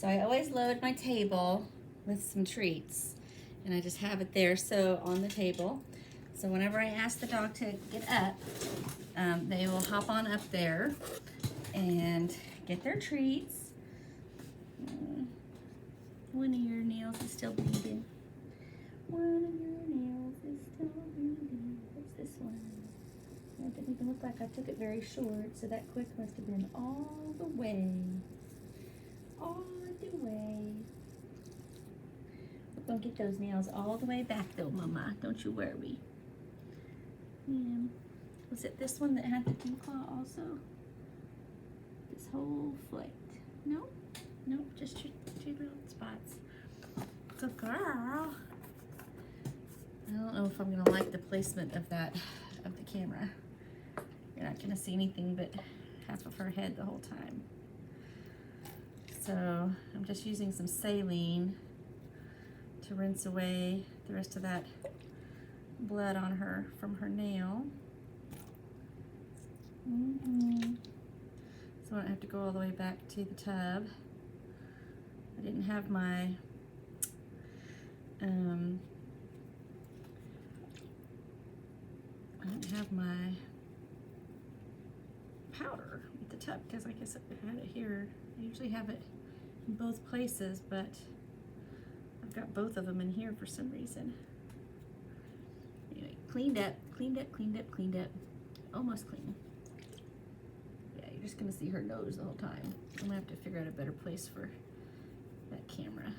So I always load my table with some treats, and I just have it there so on the table. So whenever I ask the dog to get up, they will hop on up there and get their treats. One of your nails is still bleeding. One of your nails is still bleeding. What's this one? It didn't even look like I took it very short, so that quick must have been all the way. All the way. We're gonna get those nails all the way back though, Mama. Don't you worry. Yeah. Was it this one that had the dew claw also? This whole foot? No? Nope, just two little spots. Good girl. I don't know if I'm gonna like the placement of that, of the camera. You're not gonna see anything but half of her head the whole time. So I'm just using some saline to rinse away the rest of that blood on her from her nail. So I don't have to go all the way back to the tub. I didn't have my powder at the tub because I guess I had it here. I usually have it in both places, but I've got both of them in here for some reason. Anyway, cleaned up. Almost clean. Yeah, you're just gonna see her nose the whole time. I'm gonna have to figure out a better place for that camera.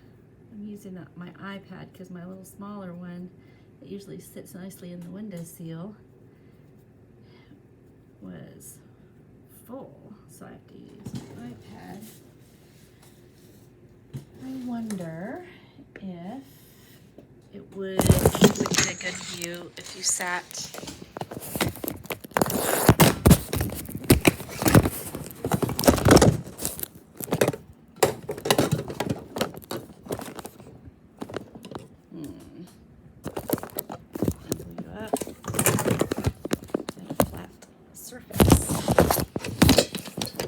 I'm using my iPad because my little smaller one that usually sits nicely in the windowsill was full, so I have to use my iPad. I wonder if you would get a good view if you sat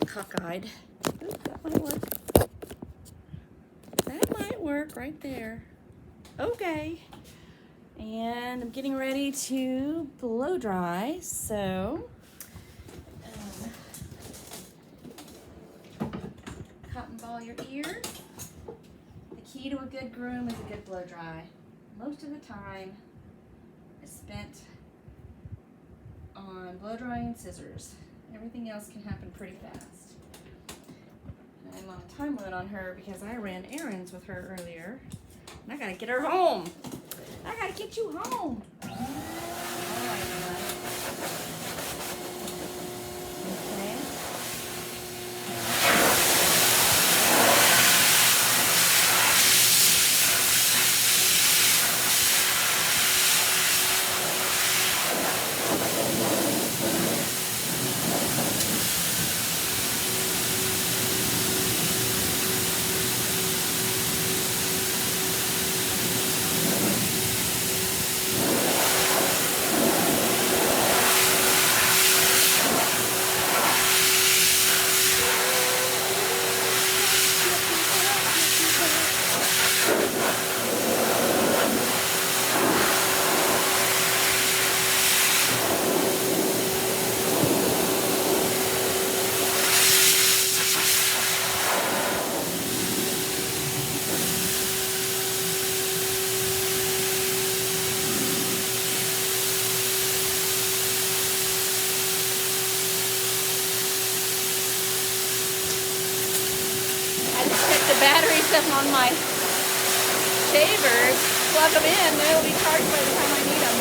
cockeyed. Ooh, that might work. That might work right there. Okay. And I'm getting ready to blow dry, so cotton ball your ears. The key to a good groom is a good blow dry. Most of the time is spent on blow drying and scissors. Everything else can happen pretty fast. And I'm on a time limit on her because I ran errands with her earlier. And I gotta get her home. I gotta get you home. All right, okay. Batteries up on my shavers, plug them in, they'll be charged by the time I need them.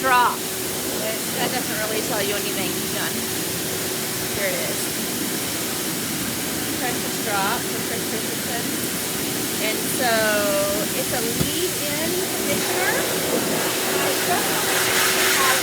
drop. That doesn't really tell you anything done. Here it is. Precious drop for Chris Richardson. And so it's a leave-in conditioner. I don't know if it has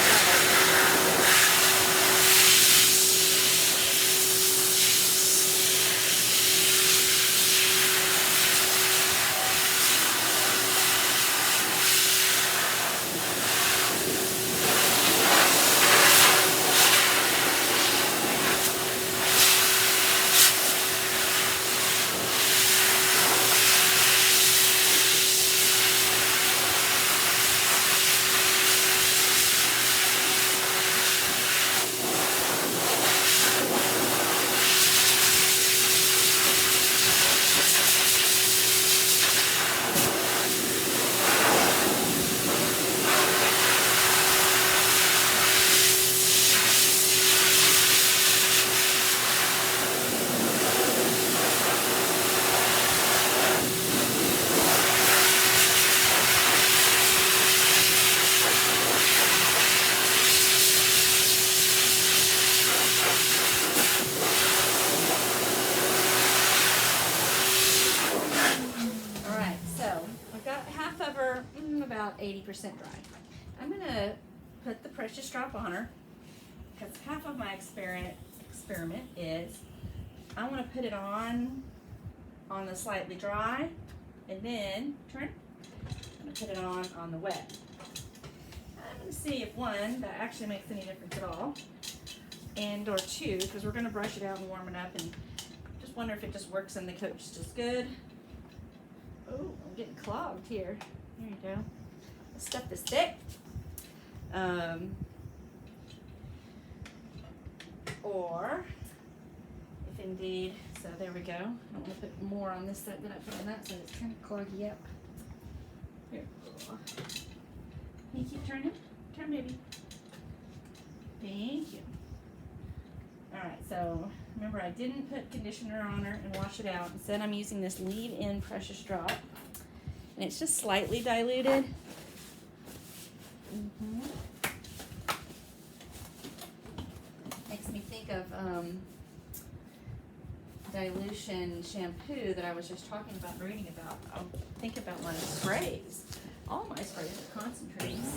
about 80% dry. I'm going to put the Precious Drop on her because half of my experiment is I want to put it on the slightly dry and then I'm going to put it on the wet. I'm going to see if one, that actually makes any difference at all, and or two, because we're going to brush it out and warm it up, and just wonder if it just works in the coat just as good. Oh, I'm getting clogged here. There you go. This stuff is thick. Or, if indeed, so there we go. I don't want to put more on this side than I put on that side. It's kind of cloggy up. Here. Can you keep turning? Turn, baby. Thank you. Alright, so remember I didn't put conditioner on her and wash it out. Instead I'm using this leave-in Precious Drop. And it's just slightly diluted. Makes me think of dilution shampoo that I was just talking about and reading about. I'll think about my sprays. All my sprays are concentrates.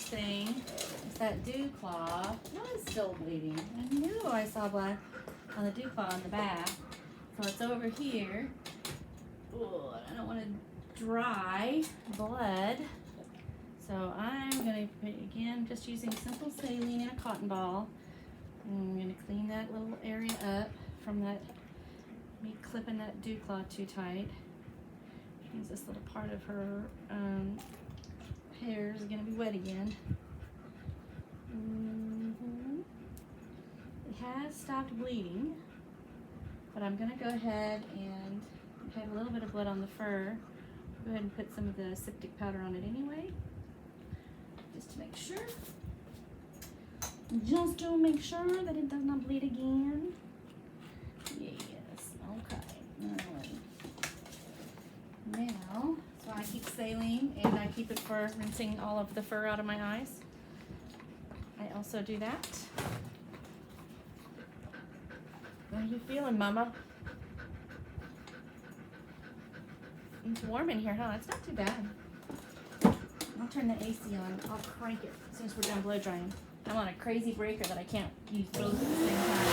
thing is that dew claw. No, it's still bleeding. I knew I saw blood on the dew claw in the back. So it's over here. Oh, I don't want to dry blood. So I'm going to, again, just using simple saline and a cotton ball. And I'm going to clean that little area up from that, me clipping that dew claw too tight. Means this little part of her hair is going to be wet again. It has stopped bleeding, but I'm going to go ahead and have a little bit of blood on the fur. Go ahead and put some of the septic powder on it anyway, just to make sure. Just to make sure that it does not bleed again. Yes, okay. Alright. Now, so I keep saline and I keep it for rinsing all of the fur out of my eyes. I also do that. How are you feeling, Mama? It's warm in here, huh? It's not too bad. I'll turn the AC on. I'll crank it since we're done blow drying. I'm on a crazy breaker that I can't use both at the same time.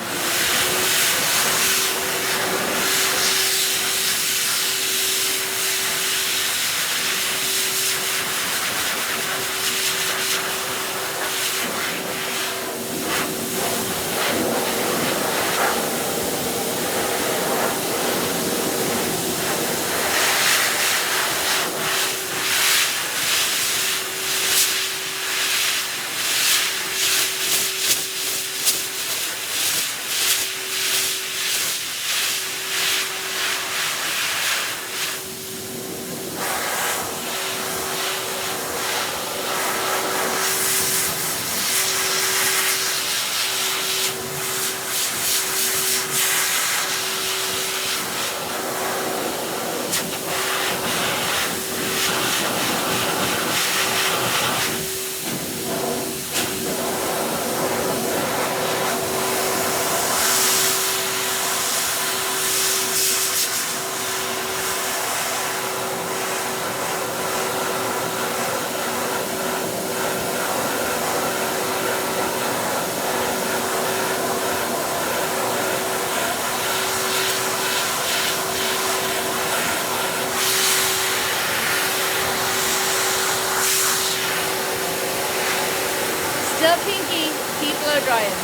Still pinky, keep blow drying.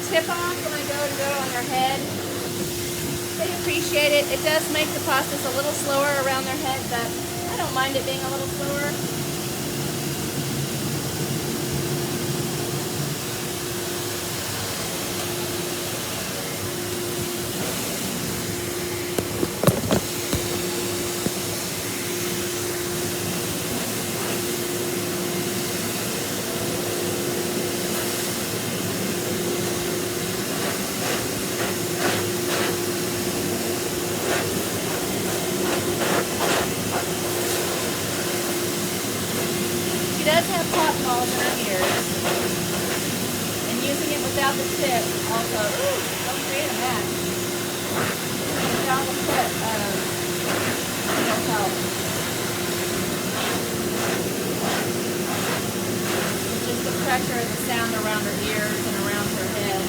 Tip off when I go on their head. They appreciate it. It does make the process a little slower around their head, but I don't mind it being a little slower. She does have cotton balls in her ears, and using it without the tip also, don't create a mess. Without the tip, it'll help. It's just the pressure and the sound around her ears and around her head.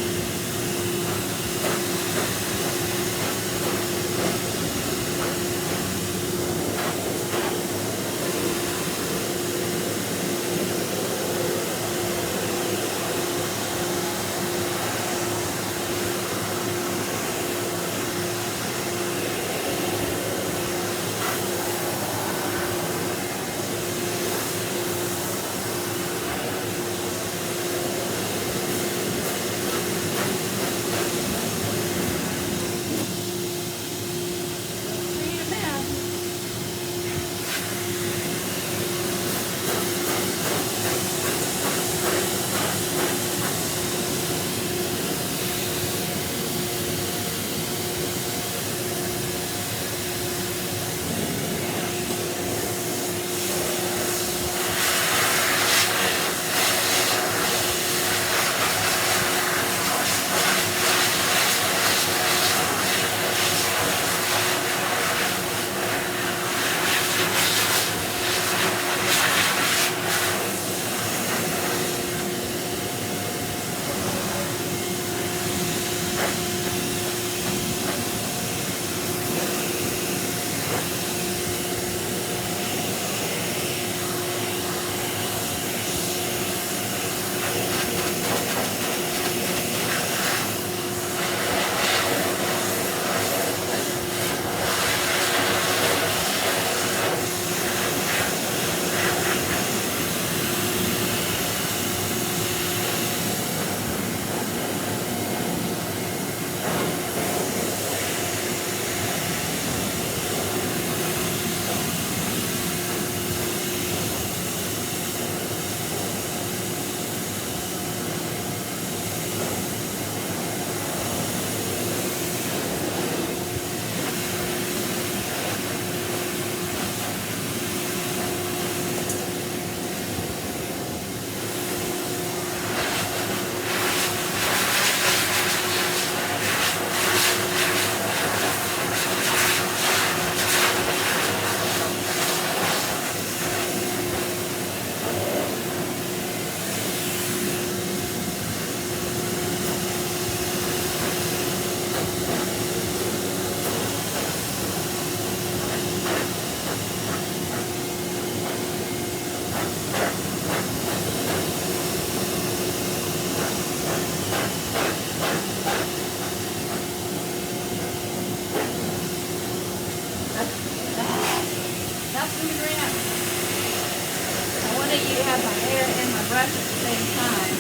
brush at the same time.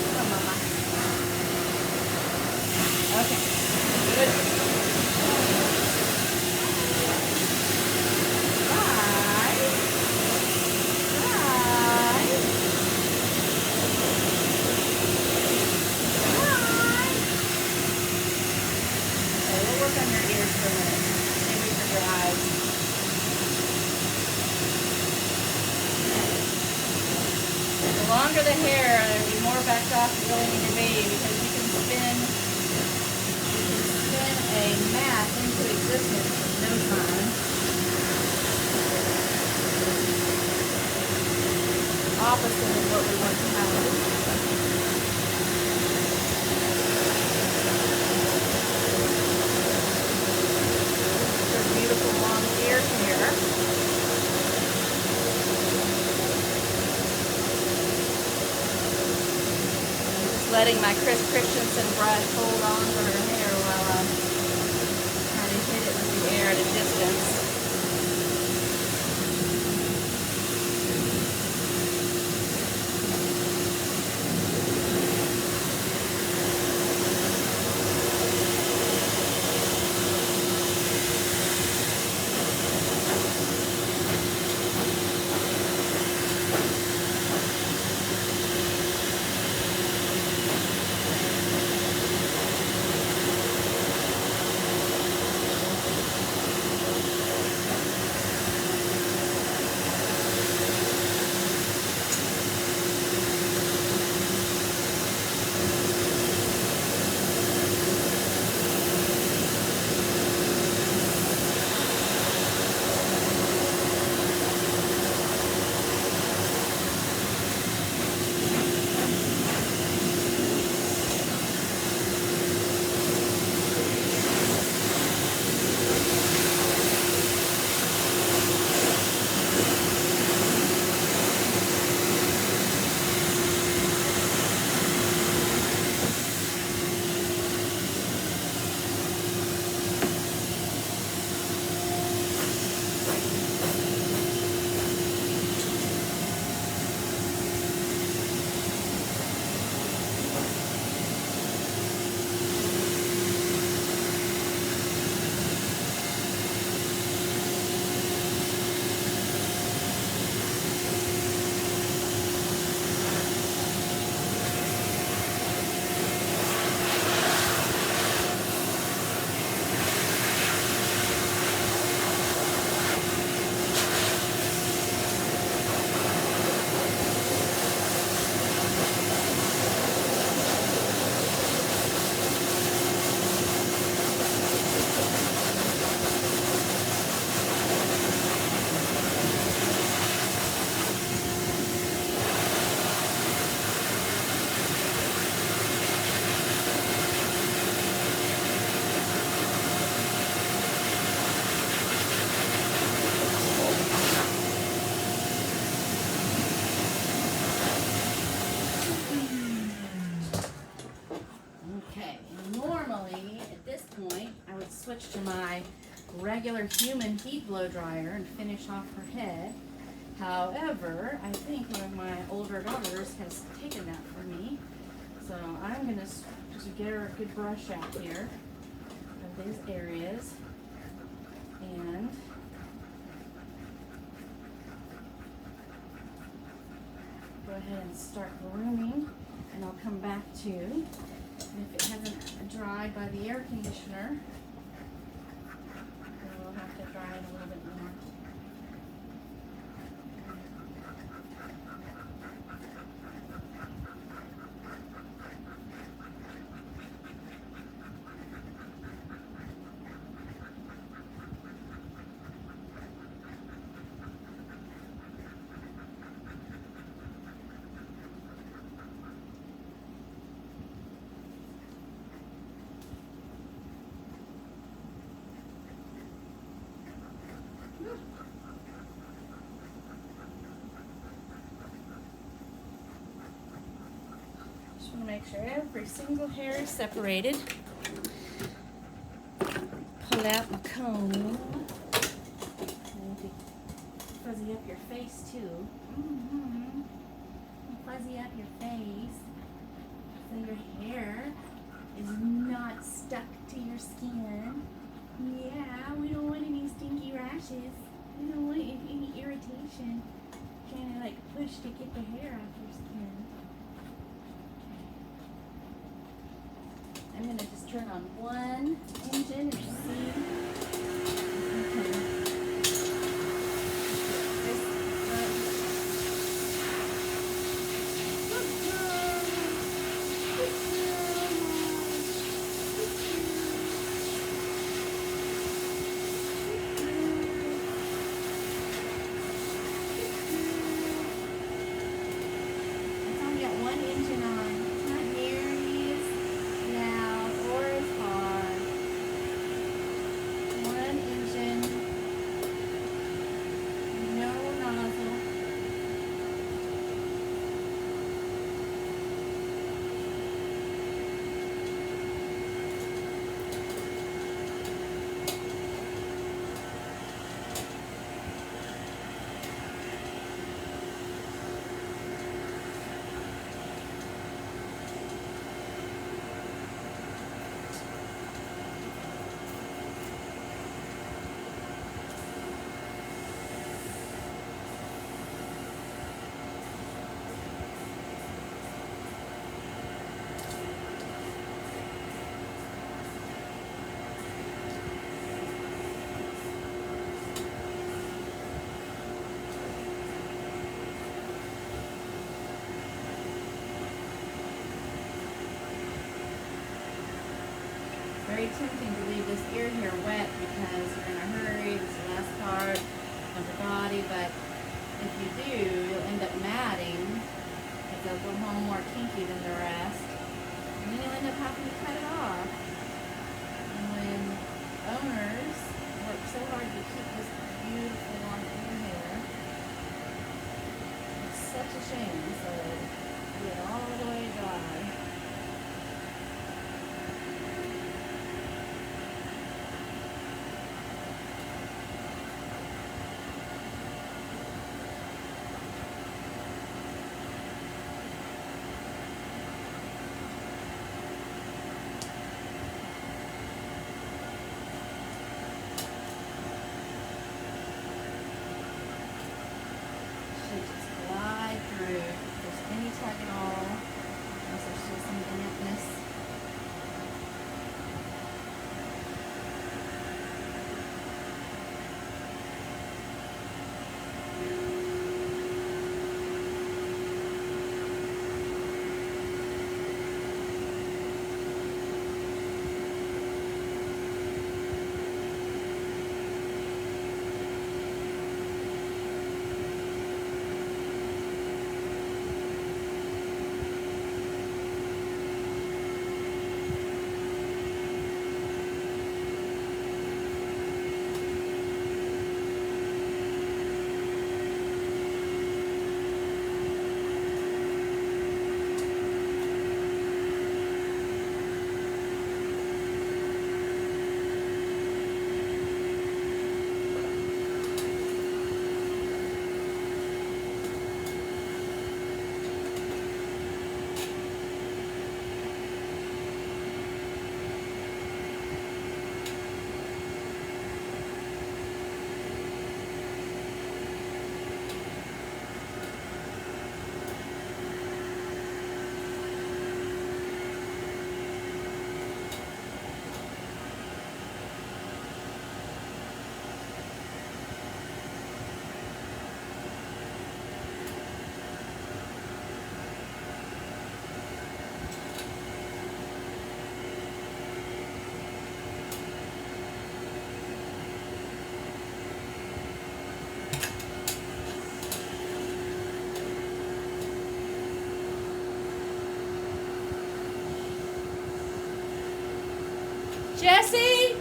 Come on, Mama. Okay, good. Right. Right. Right. Okay, we'll work on your ears for a minute. Maybe for your eyes. The longer the hair, the more backed off you really need to be, because you can spin a mat into existence in no time. Opposite of what we want to happen. Her beautiful long ear hair. Letting my Chris Christensen brush hold on to her hair while I try to hit it with the air at a distance. Switch to my regular human heat blow dryer and finish off her head. However, I think one of my older daughters has taken that from me. So I'm going to just get her a good brush out here of these areas. And go ahead and start grooming. And I'll come back to, and if it hasn't dried by the air conditioner, we'll have to dry it a little bit more. Just want to make sure every single hair is separated. Pull out my comb. fuzzy up your face too. Mm-hmm. Fuzzy up your face so your hair is not stuck to your skin. Yeah, we don't want any stinky rashes. We don't want any irritation. Trying to like push to get the hair off your skin. I'm gonna just turn on one engine and see. Okay. Very tempting to leave this ear here wet because you're in a hurry. This is the last part of the body, but if you do, you'll end up matting. It goes a little more kinky than the rest, and then you'll end up having to cut it off. And when owners work so hard to keep this beautiful long ear hair, it's such a shame. So get all the way dry. Jesse?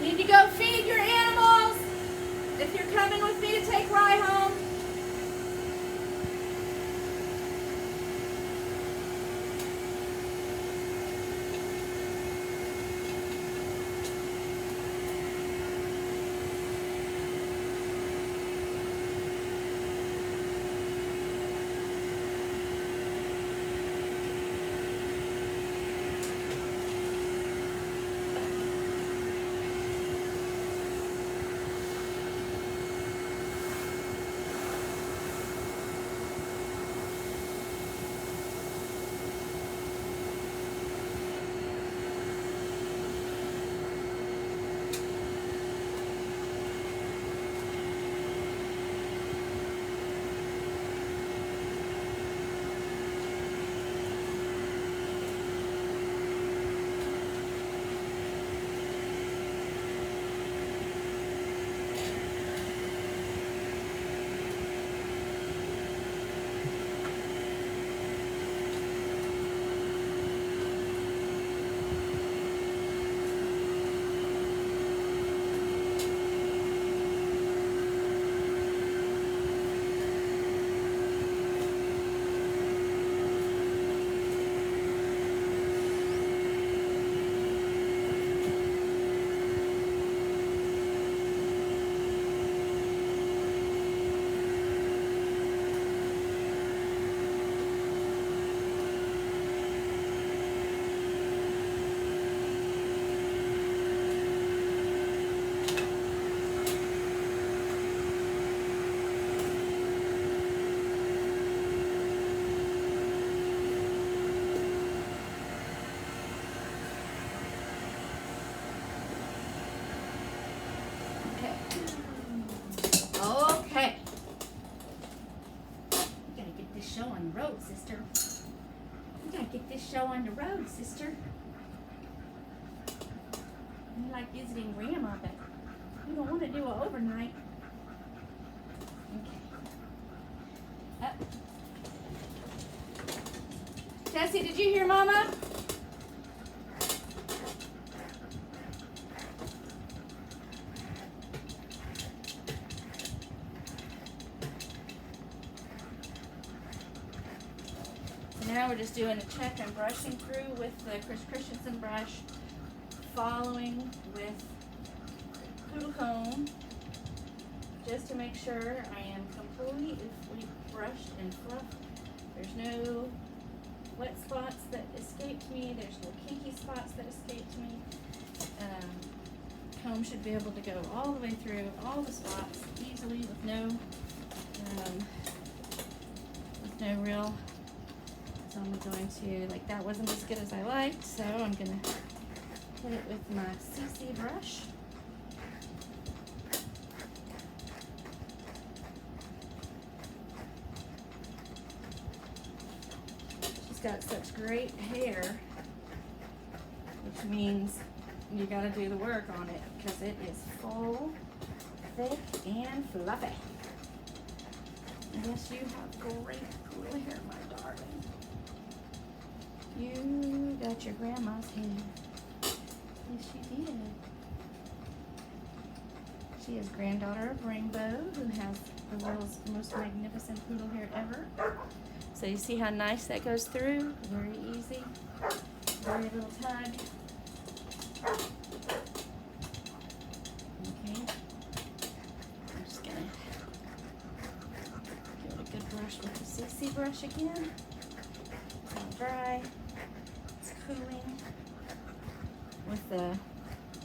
Need to go feed your animals if you're coming with me to take Rye home. road, sister. We gotta get this show on the road, sister. We like visiting Grandma, but we don't want to do it overnight. Okay. Up. Tessie, did you hear Mama? Now we're just doing a check and brushing through with the Chris Christensen brush, following with Poodle comb, just to make sure I am completely brushed and fluffed. There's no wet spots that escaped me. There's no kinky spots that escaped me. Comb should be able to go all the way through all the spots easily with no real. So I'm going to, like, that wasn't as good as I liked, so I'm going to hit it with my CC brush. She's got such great hair, which means you got to do the work on it because it is full, thick, and fluffy. Yes, you have great poodle hair, my darling. You got your grandma's hair. Yes, she did. She is granddaughter of Rainbow, who has the world's most magnificent poodle hair ever. So you see how nice that goes through? Very easy. Very little tug. Okay. I'm just gonna give it a good brush with the CC brush again. It's all dry. Cooling with the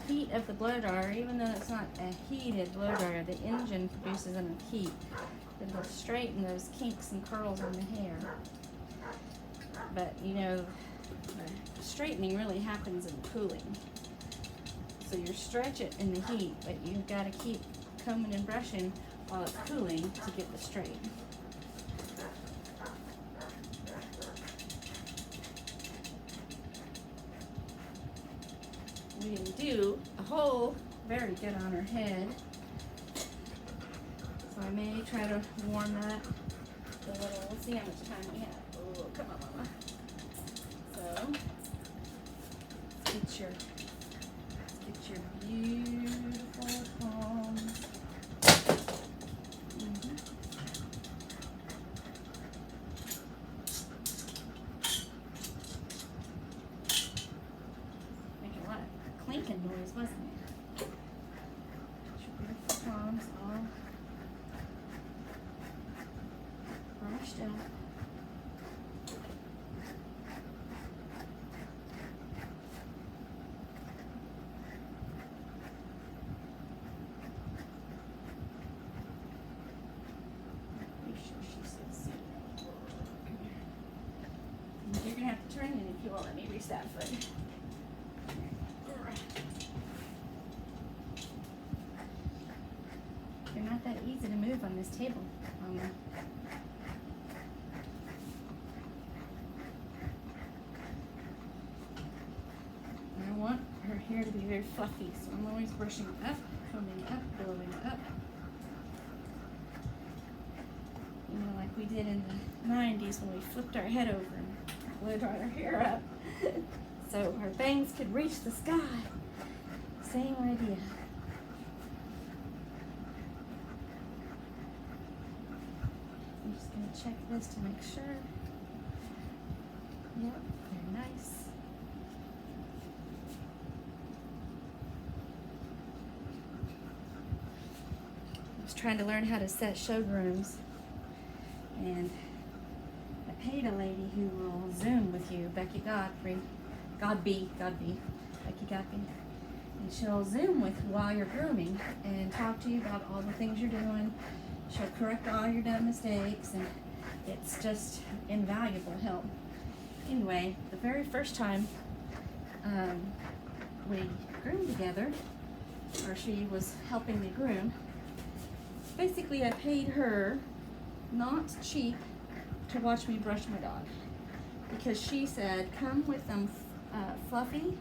heat of the blow dryer. Even though it's not a heated blow dryer, the engine produces enough heat that it'll straighten those kinks and curls in the hair. But you know, the straightening really happens in cooling. So you stretch it in the heat, but you've got to keep combing and brushing while it's cooling to get the straight. We didn't do a hole very good on her head, so I may try to warm that a little. We'll see how much time we have. Oh, come on, Mama. So let's get your beautiful combs. Clinking noise, wasn't it? Your beautiful palms all brushed up. Make sure she says see. You're gonna have to turn in if you won't let me reach that foot. They're not that easy to move on this table, Mama. I want her hair to be very fluffy, so I'm always brushing up, combing up, blowing up. You know, like we did in the 90s when we flipped our head over and blew our hair up so our bangs could reach the sky. Same idea. I'm just going to check this to make sure. Yep, very nice. I was trying to learn how to set showrooms, and I paid a lady who will Zoom with you, Becky Godby, Becky Godby, and she'll Zoom with you while you're grooming and talk to you about all the things you're doing. She'll correct all your done mistakes, and it's just invaluable help. Anyway, the very first time we groomed together, or she was helping me groom, basically I paid her, not cheap, to watch me brush my dog because she said, come with them fluffy,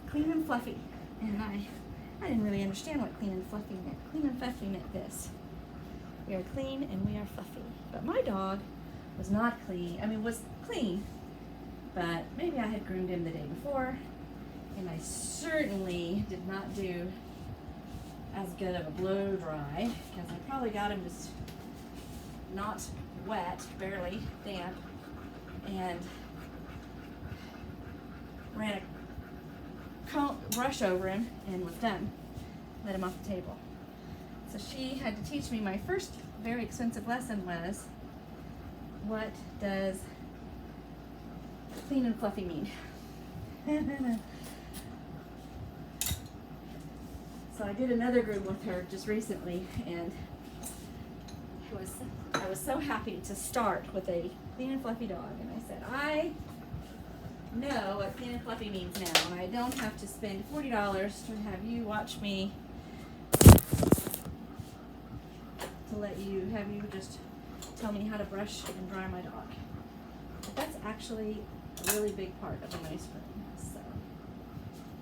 clean and fluffy. And I didn't really understand what clean and fluffy meant. Clean and fluffy meant this. We are clean and we are fluffy. But my dog was not clean. I mean, was clean, but maybe I had groomed him the day before, and I certainly did not do as good of a blow dry because I probably got him just not wet, barely damp, and ran a brush over him and was done. Let him off the table. So she had to teach me. My first very expensive lesson was, what does clean and fluffy mean? So I did another groom with her just recently, and I was so happy to start with a clean and fluffy dog. And I said, I know what clean and fluffy means now, and I don't have to spend $40 to have you watch me, to have you just tell me how to brush and dry my dog. But that's actually a really big part of a nice room. So,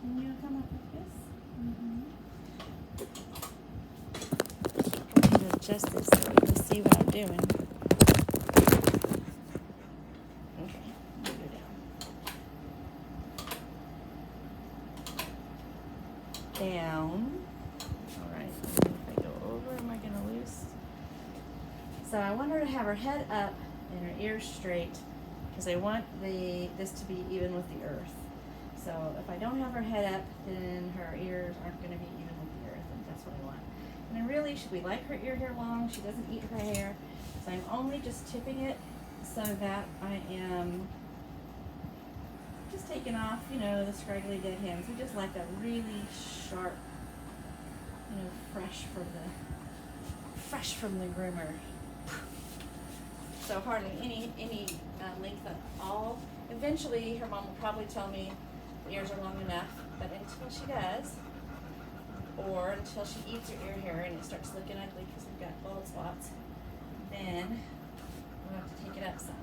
can you come up with this? I'm going to adjust this so you can see what I'm doing. Okay, let me go down. Down. Alright, if I go over, am I going to lose? So I want her to have her head up and her ears straight because I want this to be even with the earth. So if I don't have her head up, then her ears aren't going to be even with the earth, and that's what I want. And really, we like her ear hair long. She doesn't eat her hair, so I'm only just tipping it so that I am just taking off, the scraggly dead hands. We just like a really sharp, fresh from the groomer. So hardly any length at all. Eventually, her mom will probably tell me the ears are long enough, but until she does, or until she eats her ear hair and it starts looking ugly because we've got bald spots, then we'll have to take it up some.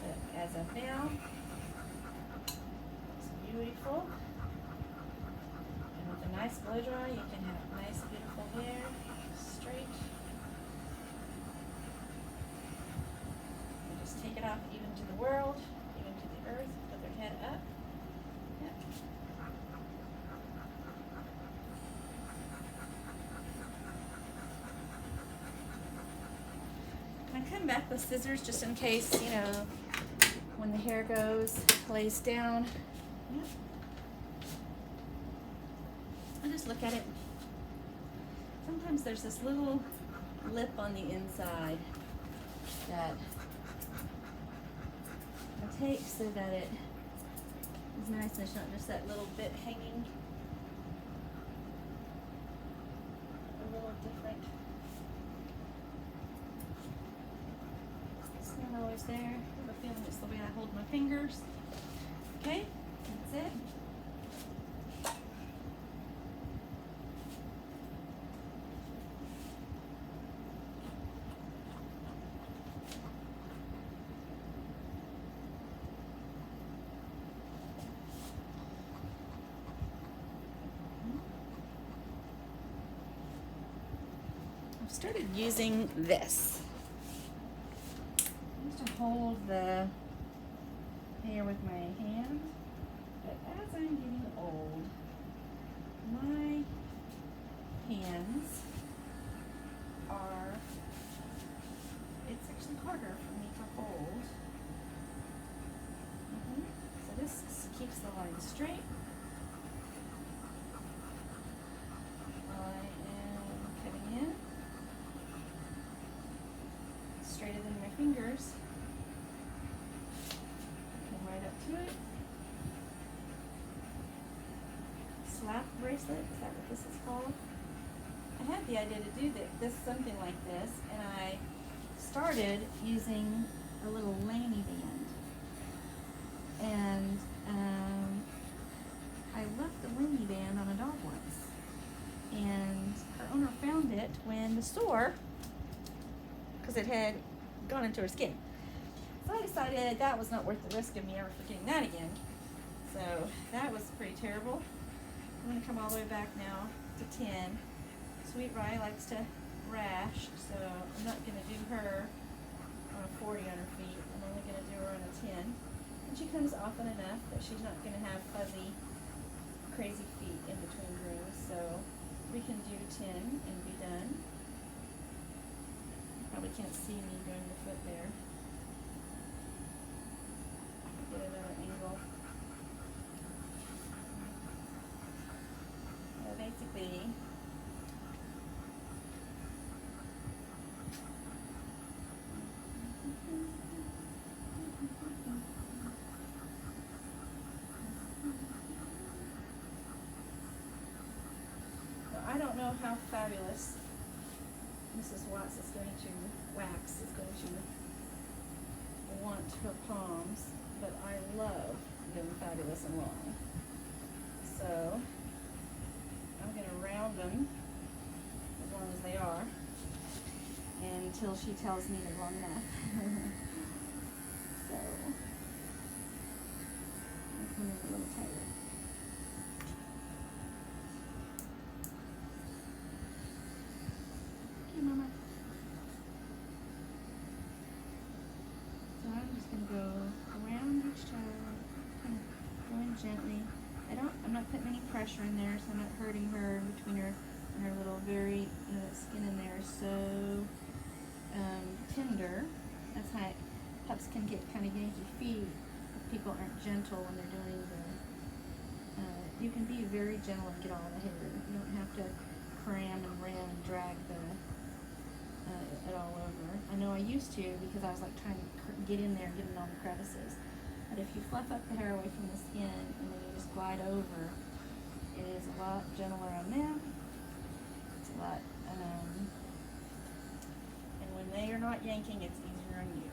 But as of now, it's beautiful. And with a nice blow dry, you can have nice, beautiful hair, straight. Take it off even to the world, even to the earth, put their head up. Yep. I come back with scissors just in case, when the hair lays down. Yep. I just look at it. Sometimes there's this little lip on the inside that I take so that it is nice and it's not just that little bit hanging. A little different. It's not always there. I have a feeling it's the way I hold my fingers. Okay, that's it. I've started using this. I used to hold the hair with my hand, but as I'm getting old, my hands it's actually harder for me to hold. So this keeps the line straight. Straighter than my fingers. Come right up to it. Slap bracelet, is that what this is called? I had the idea to do something like this, and I started using a little Lanny band. And I left the Lanny band on a dog once. And her owner found it when the store because it had gone into her skin. So I decided that was not worth the risk of me ever forgetting that again. So that was pretty terrible. I'm going to come all the way back now to 10. Sweet Rye likes to rash, so I'm not going to do her on a 40 on her feet. I'm only going to do her on a 10. And she comes often enough that she's not going to have fuzzy, crazy feet in between grooms. So we can do 10 and be done. Probably can't see me doing the foot there. Get another angle. Basically, I don't know how fabulous Mrs. Watts is going to want her palms, but I love them fabulous and long. So I'm going to round them as long as they are until she tells me they're long enough. So I'll come in a little tighter. Okay, Mama. So I'm just going to go around each child, kind of going gently. I'm not putting any pressure in there, so I'm not hurting her between her and her little very, that skin in there is so tender. That's how pups can get kind of yanky feet if people aren't gentle when they're doing the, you can be very gentle and get all the hair. You don't have to cram and ram and drag it all over. I know I used to because I was like trying to get in there and get in all the crevices. But if you fluff up the hair away from the skin and then you just glide over, it is a lot gentler on them. It's a lot, and when they are not yanking, it's easier on you.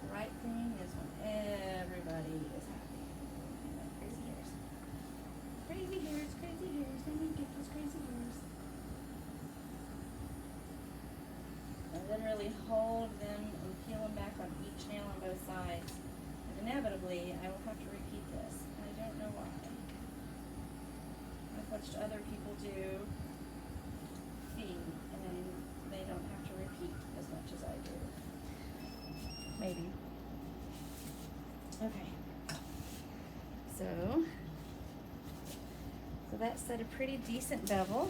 The right thing is when everybody is happy. Crazy hairs. Crazy hairs, crazy hairs. Let me get those crazy hairs. And then really hold them and peel them back on each nail on both sides. And inevitably, I will have to repeat this. And I don't know why. I've watched other people do feet, and they don't have to repeat as much as I do. Maybe. Okay. So that set a pretty decent bevel.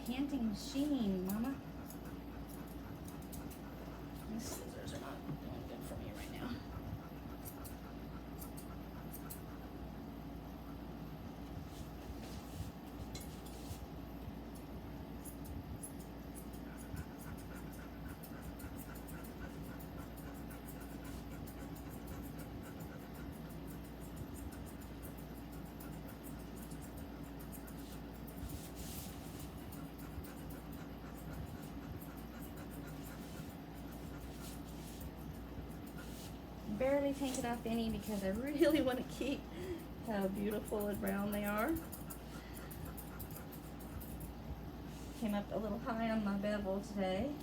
Panting machine, Mama. These scissors are not doing good for me right now. Barely taken off any because I really want to keep how beautiful and round they are. Came up a little high on my bevel today.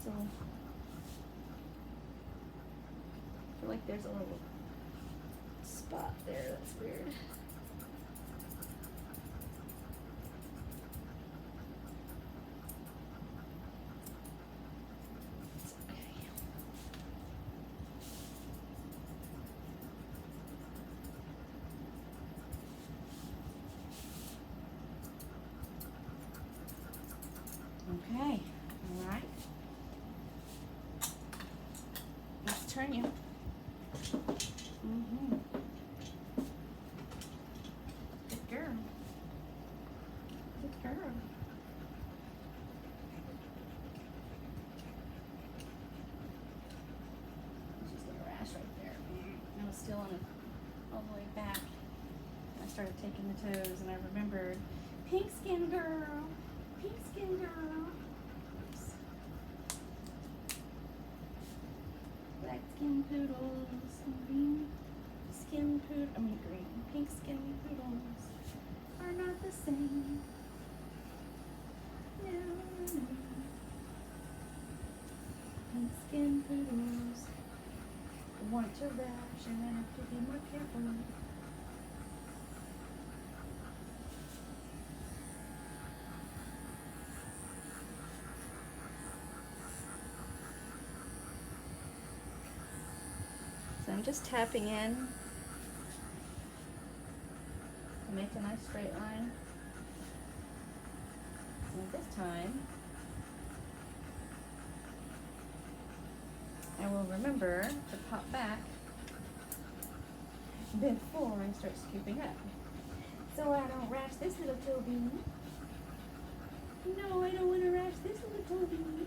So I feel like there's a little spot there that's weird. Okay, all right. Let's turn you. Mm-hmm. Good girl. Good girl. She's got a rash right there. I was still on it all the way back. I started taking the toes and I remembered pink skin girl. Pink skin girl. Oops. Black skin poodles and green skin pink skin poodles are not the same. No, no. Pink skin poodles want to rash and I have to be more careful. So I'm just tapping in to make a nice straight line. And this time, I will remember to pop back before I start scooping up. So I don't rash this little toe bean. No, I don't want to rash this little toe bean.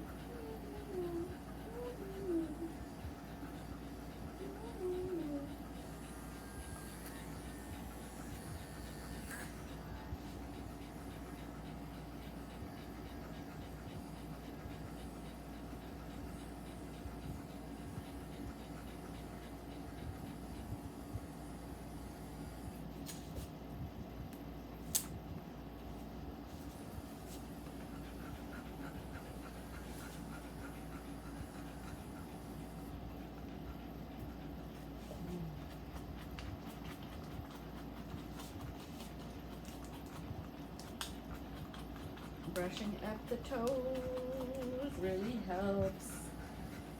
Brushing up the toes really helps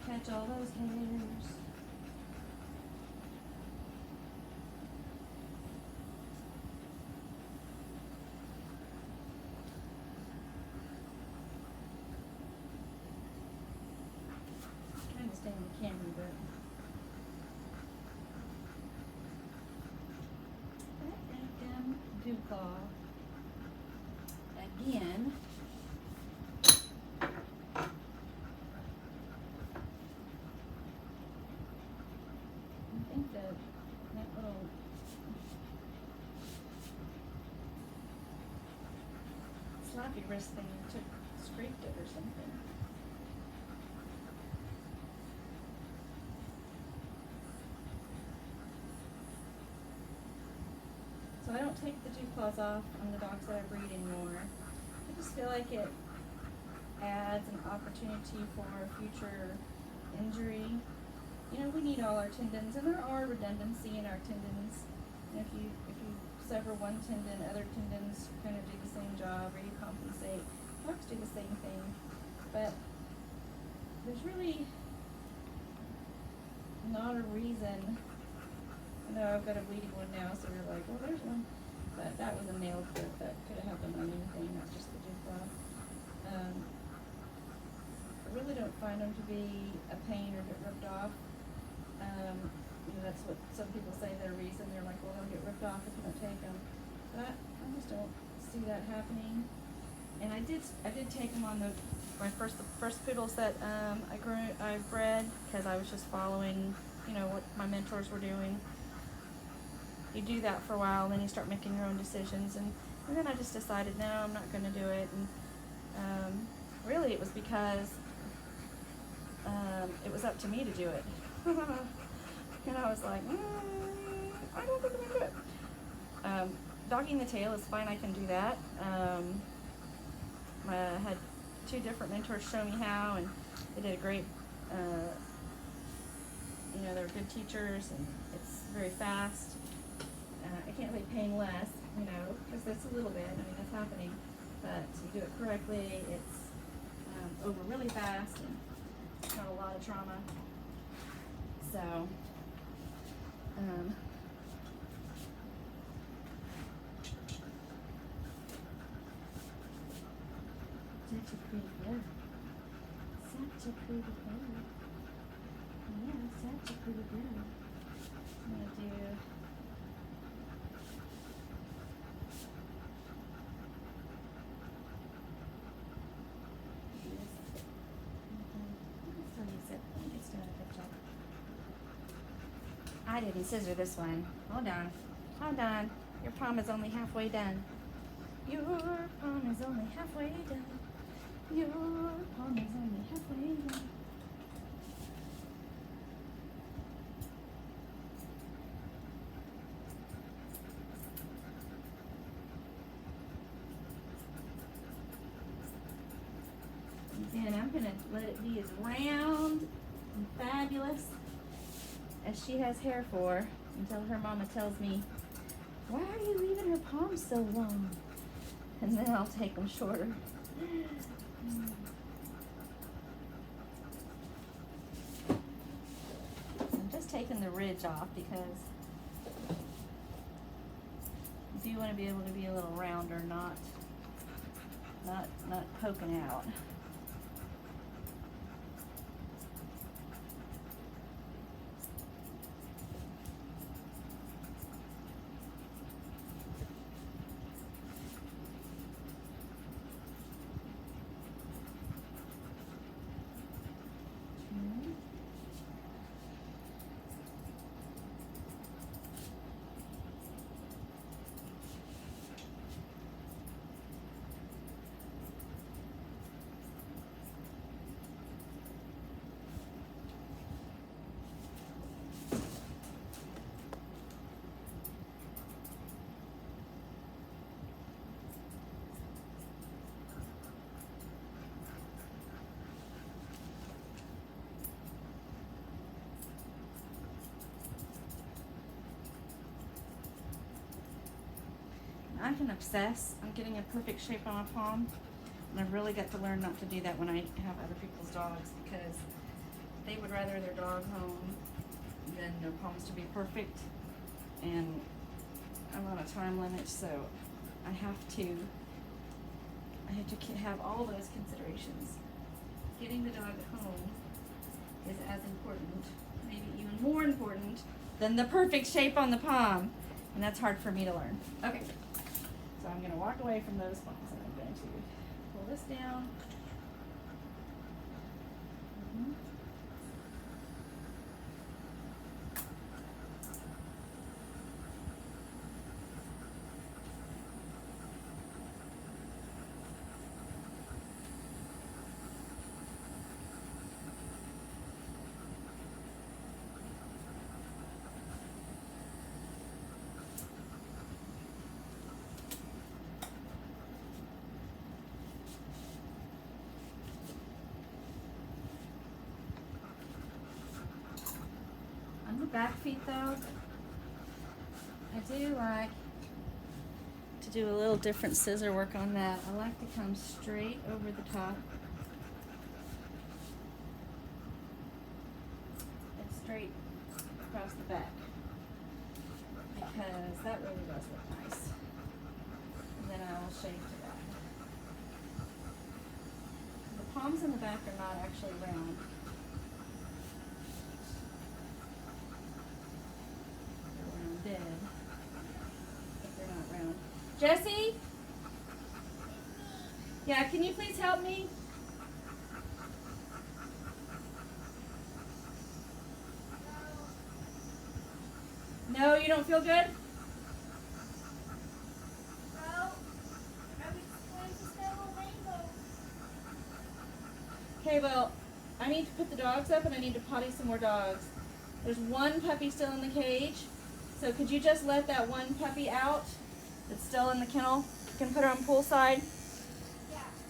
catch all those hairs. Trying to stay on the camera, but dew claw again. I think that little sloppy wrist thing scraped it or something. So I don't take the dew claws off on the dogs that I breed anymore. I just feel like it adds an opportunity for future injury. You know, we need all our tendons, and there are redundancy in our tendons. And if you sever one tendon, other tendons kind of do the same job, or you compensate. Dogs do the same thing, but there's really not a reason. I know I've got a bleeding one now, so you're like, well, there's one, but that was a nail clip that could have happened on anything, not just the dew claw. I really don't find them to be a pain or get ripped off. You know, that's what some people say their reason. They're like, well, they'll get ripped off if you don't take them. But I just don't see that happening. And I did take them on the first poodles that I bred, because I was just following, you know, what my mentors were doing. You do that for a while, and then you start making your own decisions. And then I just decided, no, I'm not going to do it. And really, it was because it was up to me to do it. And I was like, I don't think I'm going to do it. Dogging the tail is fine, I can do that. I had 2 different mentors show me how, and they did a great, you know, they were good teachers, and it's very fast. I can't say painless, you know, because that's a little bit, I mean, that's happening, but you do it correctly, it's over really fast, and it's not a lot of trauma. So, Such a pretty bird. Such a pretty bird. Yeah, such a pretty bird. I'm gonna do I didn't scissor this one. Hold on. Hold on. Your palm is only halfway done. Your palm is only halfway done. Your palm is only halfway done. And I'm going to let it be as round and fabulous as she has hair for until her mama tells me, why are you leaving her palms so long? And then I'll take them shorter. So I'm just taking the ridge off because you do want to be able to be a little rounder, not poking out. I can obsess on getting a perfect shape on a palm, and I've really got to learn not to do that when I have other people's dogs, because they would rather their dog home than their palms to be perfect, and I'm on a time limit, so I have to have all those considerations. Getting the dog home is as important, maybe even more important, than the perfect shape on the palm, and that's hard for me to learn. Okay. So I'm going to walk away from those palms and I'm going to pull this down. On the back feet though, I do like to do a little different scissor work on that. I like to come straight over the top and straight across the back, because that really does look nice. And then I will shave to that. The palms in the back are not actually round. They're rounded, but they're not round. Jessie? Yeah, can you please help me? No, you don't feel good? Okay, well, I need to put the dogs up and I need to potty some more dogs. There's one puppy still in the cage, so could you just let that one puppy out that's still in the kennel? You can put her on poolside.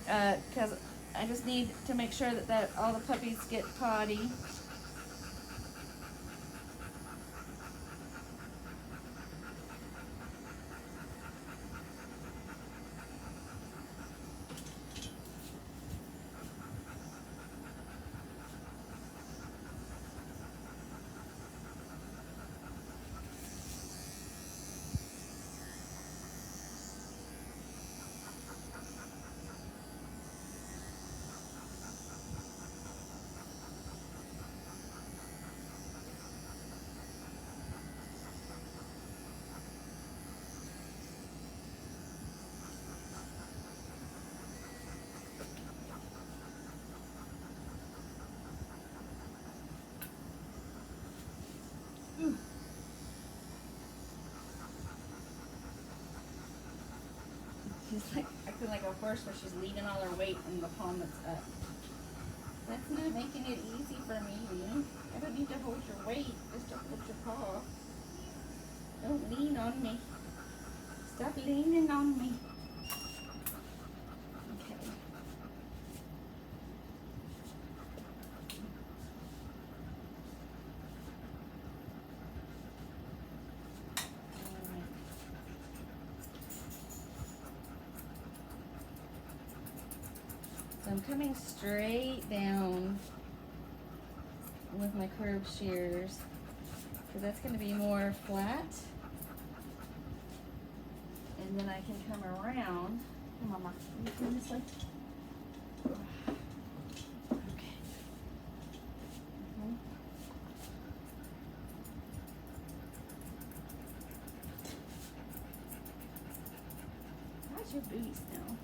Yeah. Because I just need to make sure that all the puppies get potty. She's like acting like a horse where she's leaving all her weight in the palm that's up. That's not making it easy for me, you know? I don't need to hold your weight, just to hold your paw. Don't lean on me. Stop leaning on me. Okay. Alright. So I'm coming straight down with my curved shears, because that's going to be more flat. And then I can come around. Come on, Mama. Can you come this way? Okay. How's your booty smell?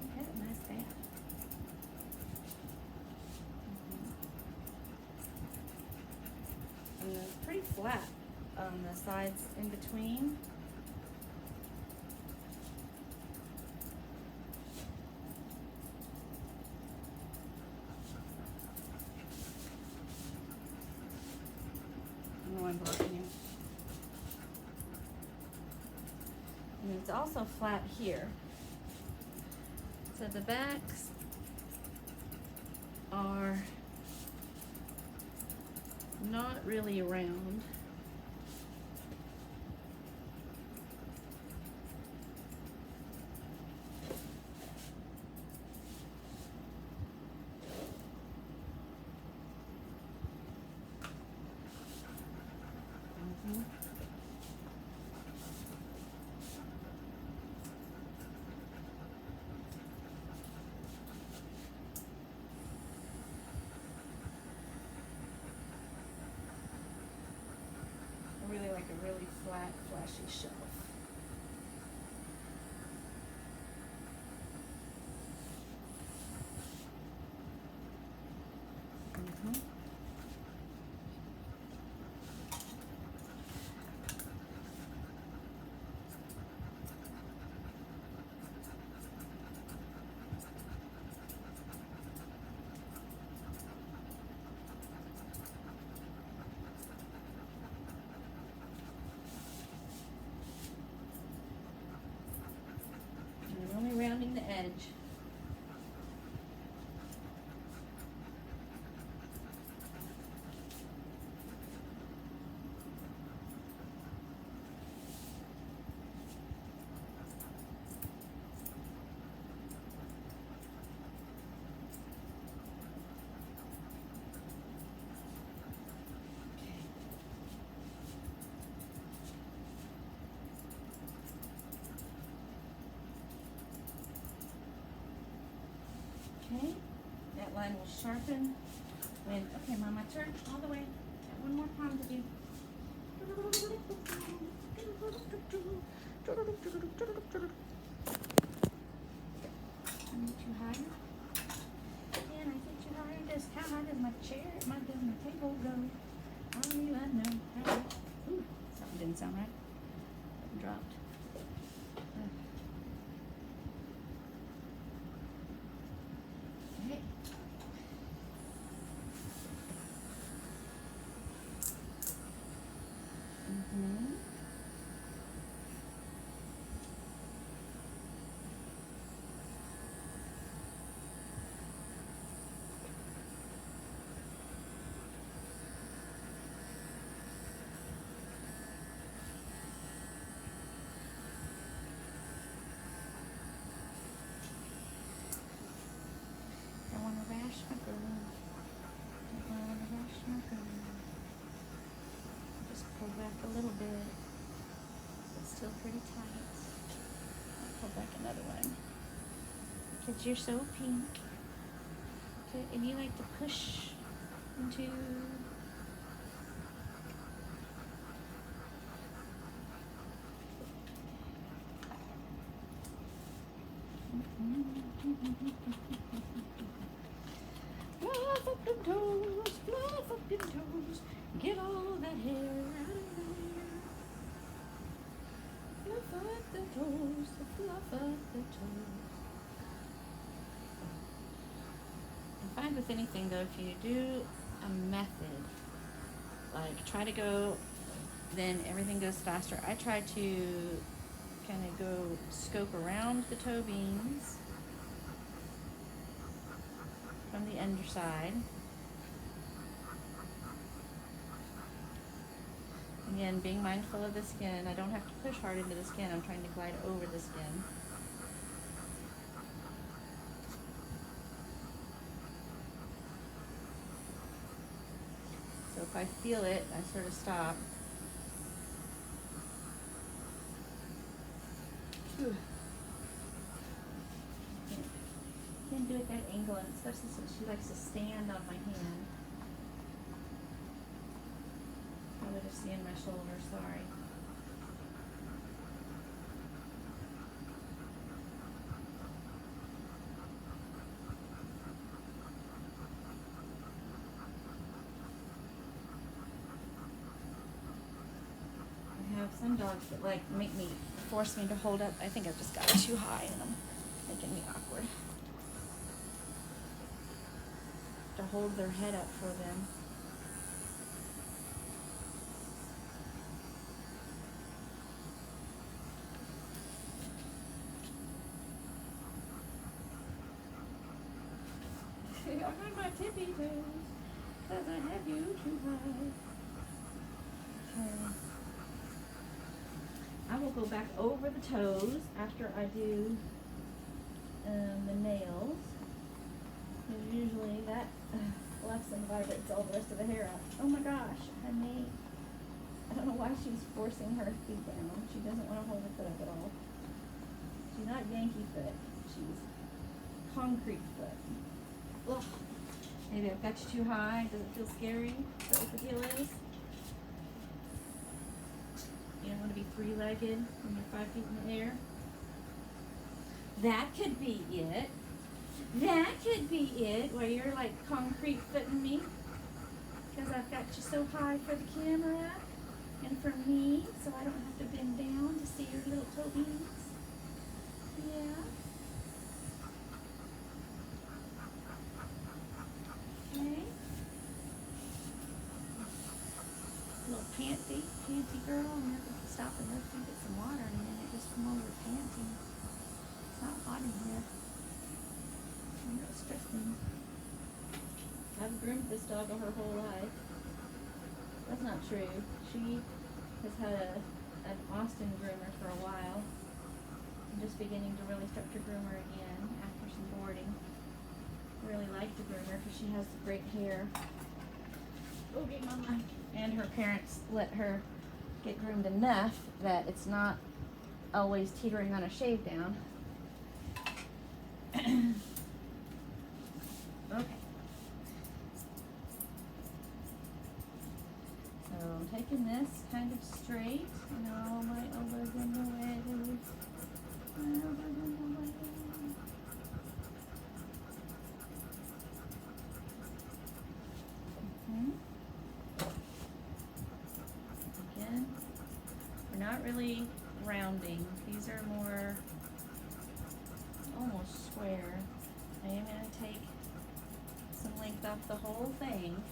You had a nice bath. And it's pretty flat on the sides in between. I know I'm blocking you. And it's also flat here. So the backs are not really round. I really like a really flat, flashy shelf. I'm only rounding the edge. Okay, that line will sharpen when, okay, Mama, turn all the way. Got one more palm to do. I need you higher. Can I get you higher? Just how high does my chair, does my table go? Only I know. Ooh, something didn't sound right. Something dropped. Okay. Don't want to rash my girl. Don't want to rash my girl. Just pull back a little bit. It's still pretty tight. I'll pull back another one. Because you're so pink. Okay, and you like to push into. Fluff up your toes, fluff up your toes, get all that hair out of there. Fluff at the toes, the fluff at the toes. I find with anything though, if you do a method, like try to go, then everything goes faster. I try to kind of go scope around the toe beans from the underside. Again, being mindful of the skin. I don't have to push hard into the skin. I'm trying to glide over the skin. So if I feel it, I sort of stop. Can't do it that angle, and especially since she likes to stand on my hand. Probably just seeing my shoulder, sorry. I have some dogs that like force me to hold up. I think I've just got it too high and I'm making me awkward. To hold their head up for them. I'm on my tippy toes, 'cause I have you too high. Okay. I will go back over the toes after I do the nails. Because usually that left and vibrates all the rest of the hair out. Oh my gosh, I don't know why she's forcing her feet down. She doesn't want to hold her foot up at all. She's not Yankee foot. She's concrete foot. Ugh. Maybe I've got you too high. Does it feel scary? Is that what the deal is? You don't want to be three-legged when you're 5 feet in the air? That could be it. That could be it, where you're like concrete footing me. Because I've got you so high for the camera and for me, so I don't have to bend down to see your little toe beans. Yeah. Okay. Little panty girl. I'm going to stop and let you get some water in a minute just from over panting. It's not hot in here. I'm not stressing. I've groomed this dog her whole life. That's not true. She has had an Austin groomer for a while. I'm just beginning to really start to groom her again after some boarding. I really like to groom her because she has great hair. Okay, Mama. And her parents let her get groomed enough that it's not always teetering on a shave down. Okay. So I'm taking this kind of straight, and all my elbows in the way. My elbows in the way. Again, we're not really rounding. These are more almost square. I am going to take some length off the whole thing.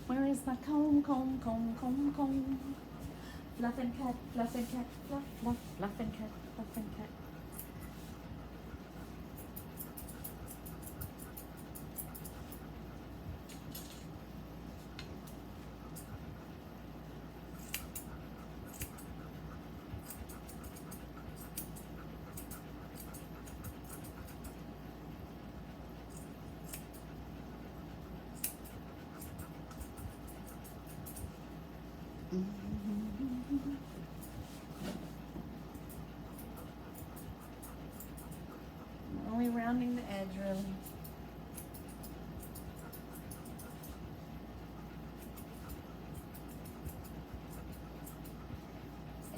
Where is my comb, comb, comb, comb, comb? Fluff and cut, fluff and cut, fluff, fluff, fluff and cut, fluff and cut. rounding the edge really.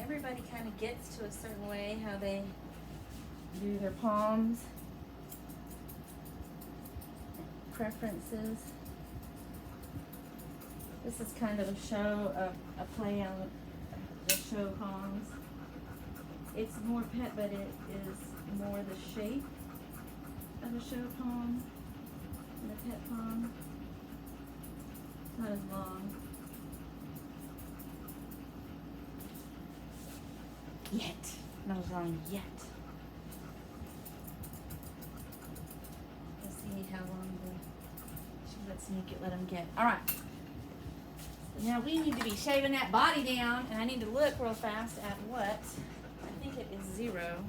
Everybody kind of gets to a certain way how they do their palms. Preferences. This is kind of a show, a play on the show palms. It's more pet, but it is more the shape of a show palm than a pet palm. It's not as long. Yet. Not as long yet. Let's see how long she lets me let them get. Alright. Now we need to be shaving that body down, and I need to look real fast at what. I think it is 0.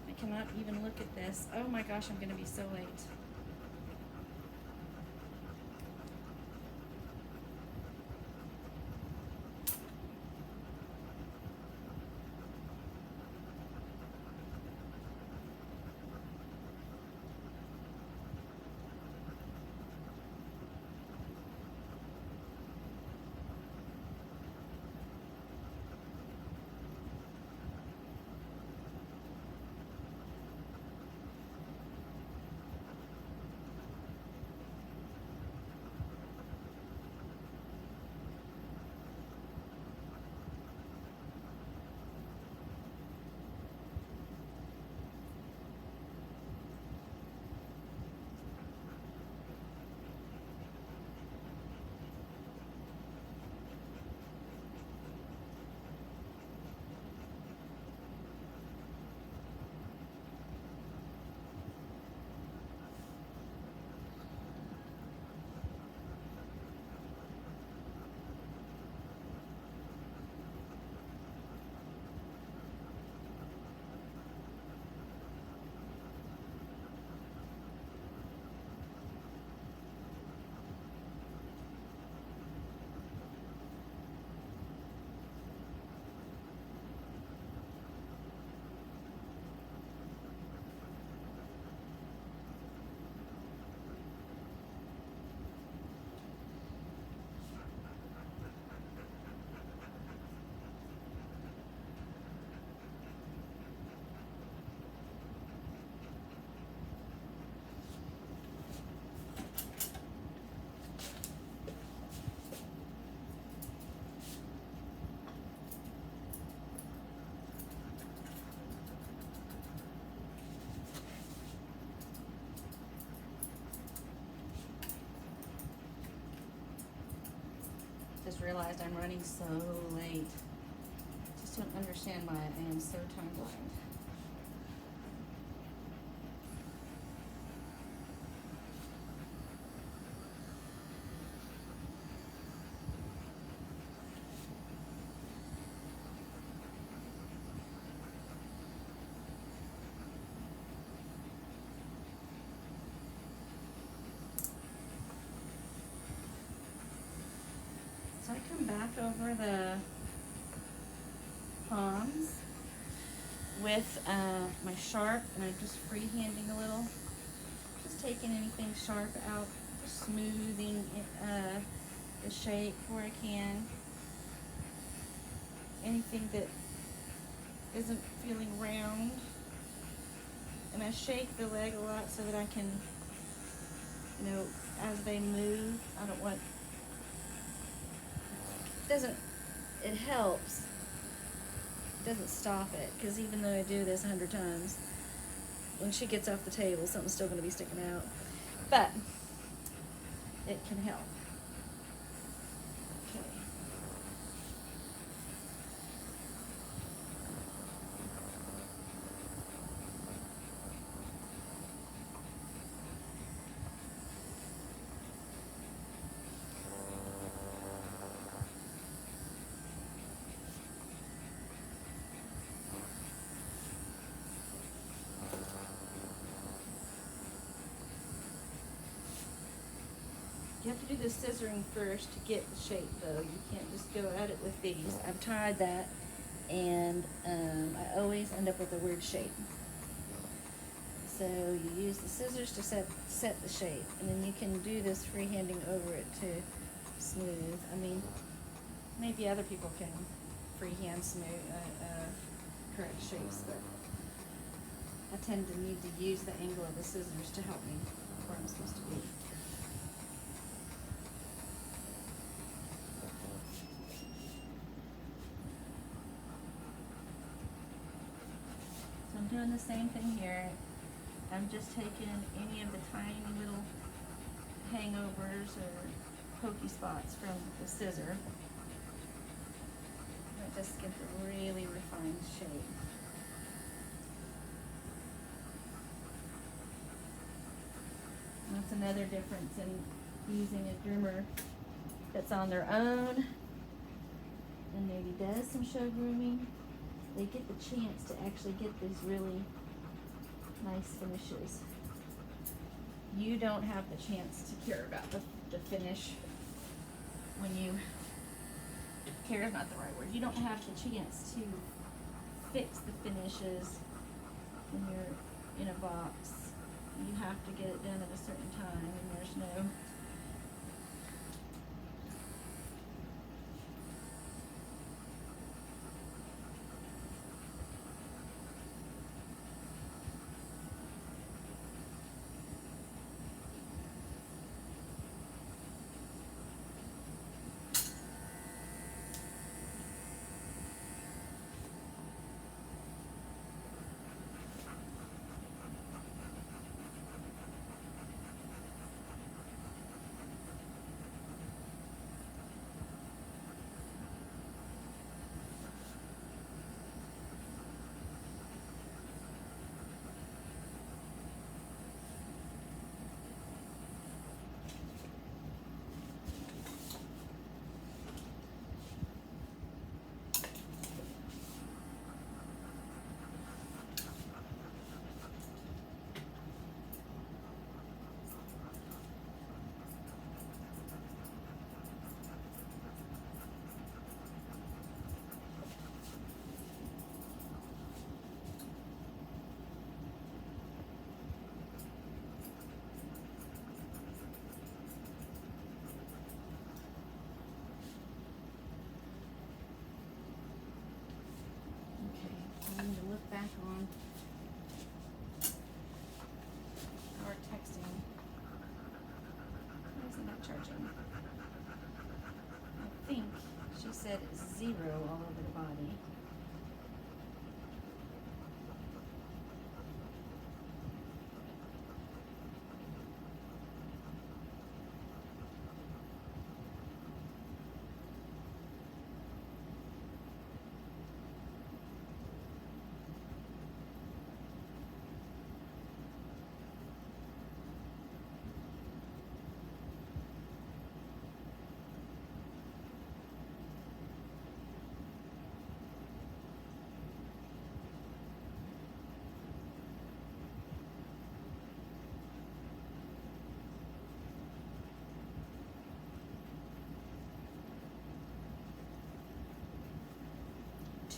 I cannot even look at this. Oh my gosh, I'm going to be so late. Just realized I'm running so late. Just don't understand why I am so time blind. So I come back over the palms with my sharp, and I'm just freehanding a little, just taking anything sharp out, just smoothing the shape where I can. Anything that isn't feeling round, and I shake the leg a lot so that I can, you know, as they move, I don't want, it helps. It doesn't stop it, because even though I do this 100 times, when she gets off the table, something's still going to be sticking out. But it can help. Okay. You have to do the scissoring first to get the shape, though. You can't just go at it with these. I've tried that, and I always end up with a weird shape. So you use the scissors to set the shape, and then you can do this freehanding over it to smooth. I mean, maybe other people can freehand smooth, correct shapes, but I tend to need to use the angle of the scissors to help me where I'm supposed to be. So I'm doing the same thing here. I'm just taking any of the tiny little hangovers or pokey spots from the scissor. It just gives a really refined shape. That's another difference in using a groomer that's on their own and maybe does some show grooming. They get the chance to actually get these really nice finishes. You don't have the chance to care about the finish when you, care is not the right word, you don't have the chance to fix the finishes when you're in a box. You have to get it done at a certain time, and there's no I need to look back on our texting. Why isn't that charging? I think she said 0 all over the body.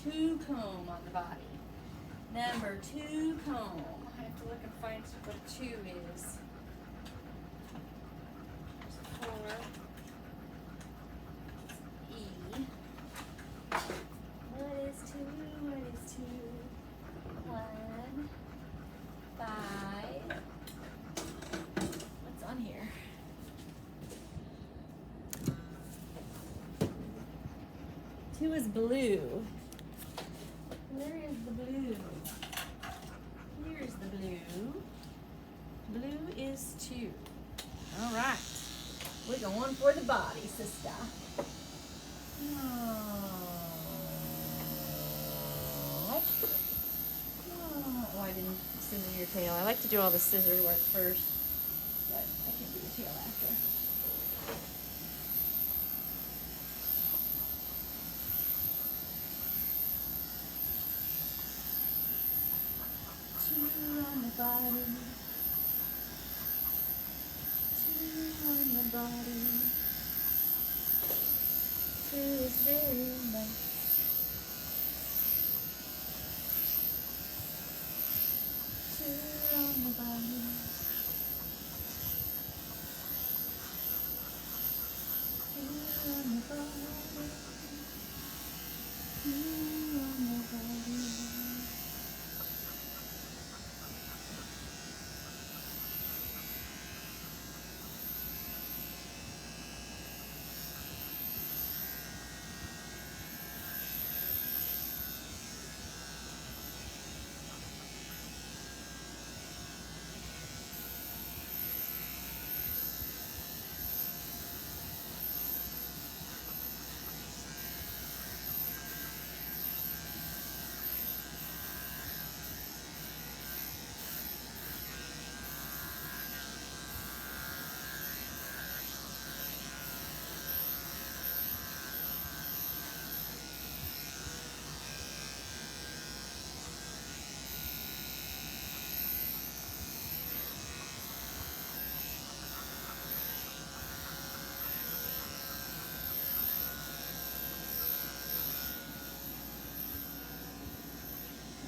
Two comb on the body. Number 2 comb. I have to look and find what 2 is. 4. E. What is 2? What is 2? 1. 5. What's on here? Two is blue. Where is the blue? Here's the blue. Blue is 2. All right. We're going for the body, sister. Oh, I didn't scissor your tail. I like to do all the scissor work first, but I can do the tail after. On the body, 2 on the body. 2 is very nice. 2 on the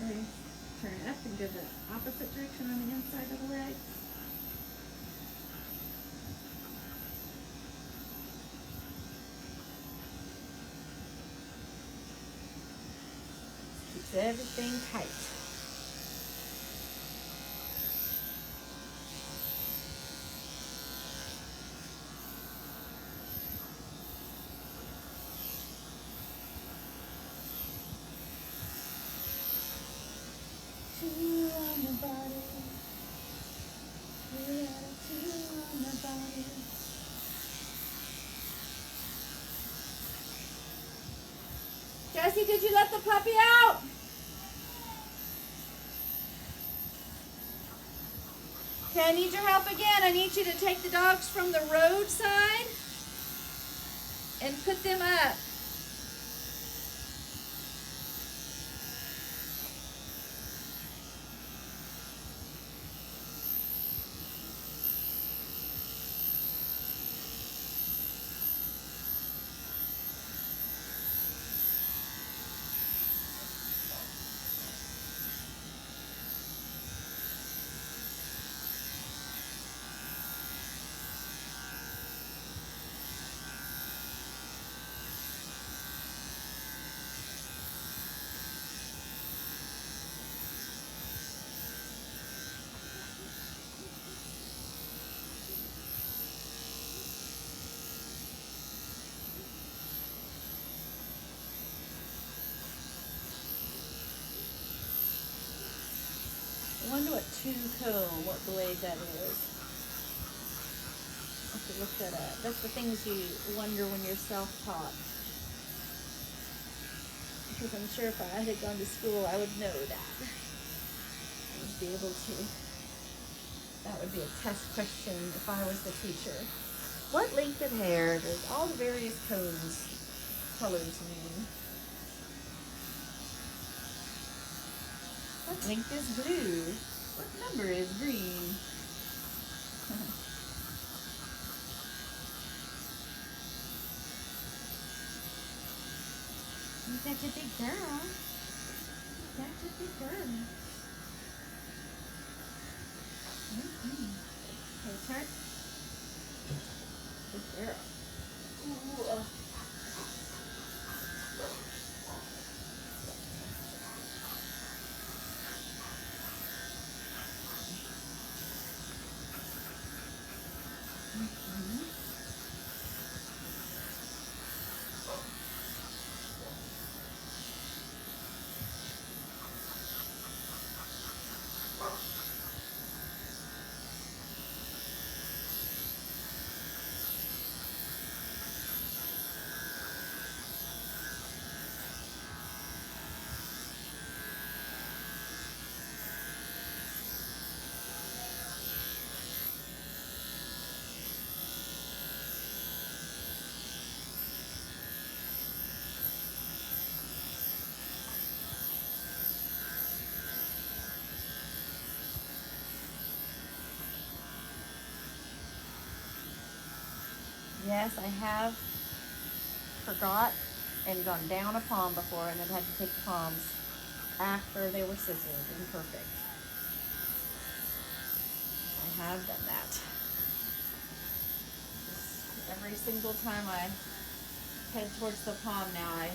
actually turn up and go the opposite direction on the inside of the leg. Keeps everything tight. Two on the body. We got a two on the body. Jessie, did you let the puppy out? Okay, I need your help again. I need you to take the dogs from the roadside and put them up. I wonder what what blade that is. I have to look that up. That's the things you wonder when you're self-taught. Because I'm sure if I had gone to school, I would know that. I would be able to. That would be a test question if I was the teacher. What length of hair does all the various colors mean? What length is blue? What number is green? You're such a big girl. You're such a big girl. Okay, turn. Good girl. Ooh. Yes, I have forgot and gone down a palm before and then had to take the palms after they were scissored and perfect. I have done that. Just every single time I head towards the palm now, I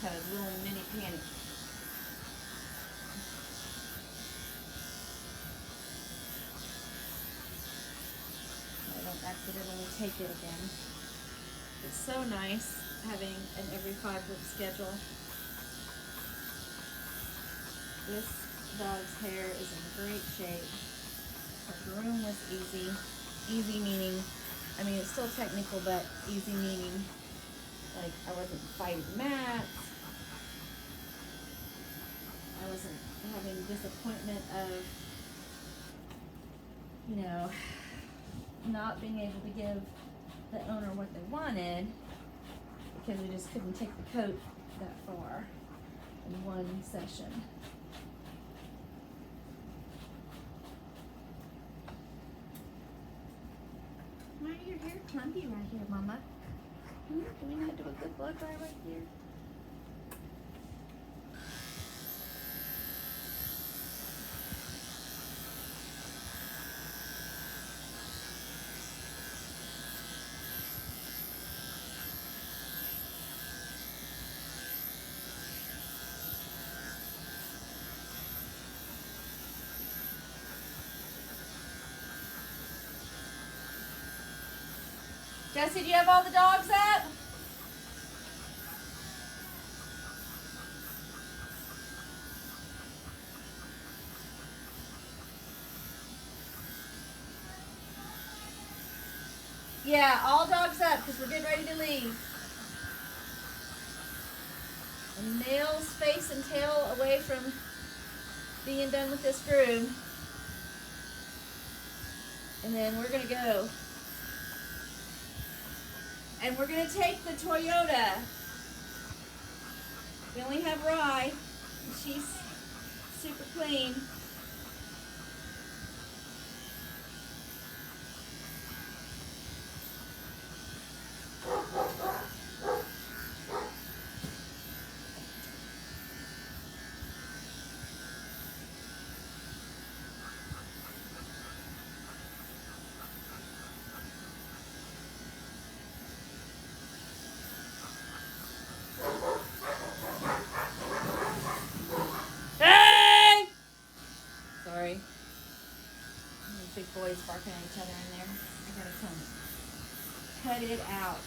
have a little mini panic. Accidentally take it again. It's so nice having an every 5-week schedule. This dog's hair is in great shape. Her groom was easy. Easy meaning, I mean it's still technical, but easy meaning like I wasn't fighting mats. I wasn't having disappointment of, you know, not being able to give the owner what they wanted because we just couldn't take the coat that far in one session. Why are your hair clumpy right here, Mama? Can we not do a good blow dry right here? Jesse, do you have all the dogs up? Yeah, all dogs up because we're getting ready to leave. And nails, face, and tail away from being done with this room. And then we're gonna go. And we're gonna take the Toyota. We only have Rye. She's super clean. Hey! Sorry. These big boys barking at each other in there. I gotta tell them. Cut it out.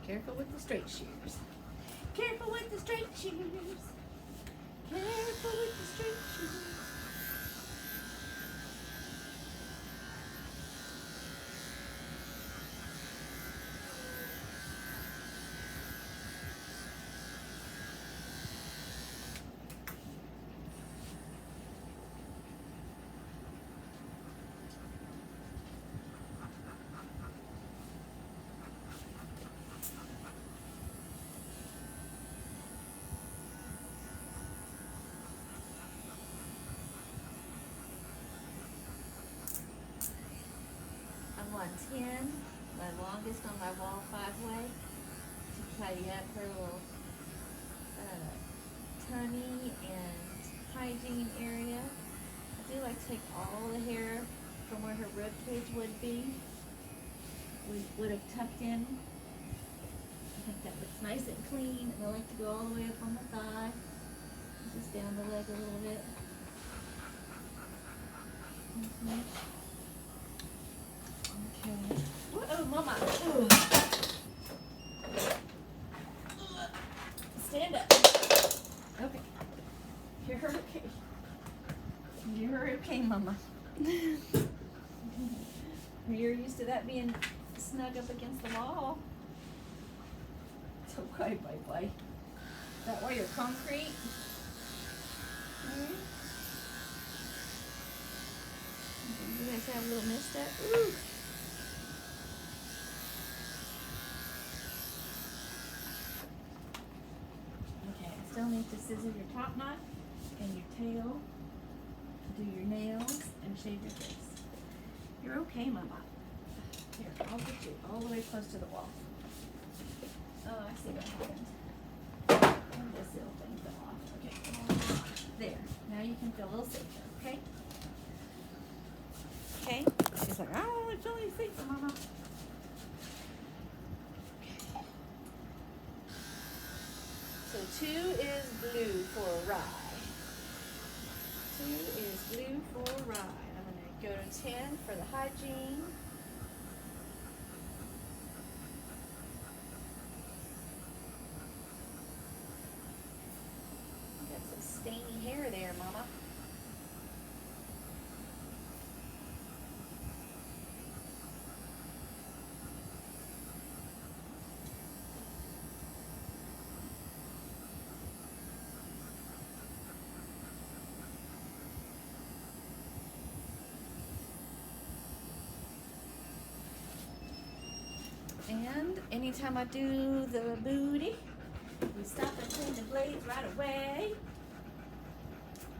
Careful with the straight shears. Careful with the straight shears. Careful with the straight shears. On 10, my longest on my wall 5-way to tidy up her little tummy and hygiene area. I do like to take all the hair from where her rib cage would be. We would have tucked in. I think that looks nice and clean. And I like to go all the way up on the thigh, just down the leg a little bit. Okay. Oh, Mama. Ooh. Stand up. Okay. You're okay. You're okay, Mama. You're used to that being snug up against the wall. It's okay, bye-bye. Is that why you're concrete? You guys have a little misstep? Ooh. Still need to scissor your top knot and your tail, do your nails, and shave your face. You're okay, Mama. Here, I'll get you all the way close to the wall. Oh, I see what happened. And this little thing fell off. Okay. There. Now you can feel a little safer, okay? Okay? She's like, I don't want to feel any safer, Mama. So 2 is blue for Rye. 2 is blue for Rye. I'm going to go to 10 for the hygiene. You got some stainy hair there, Mama. And anytime I do the booty, we stop and clean the blades right away.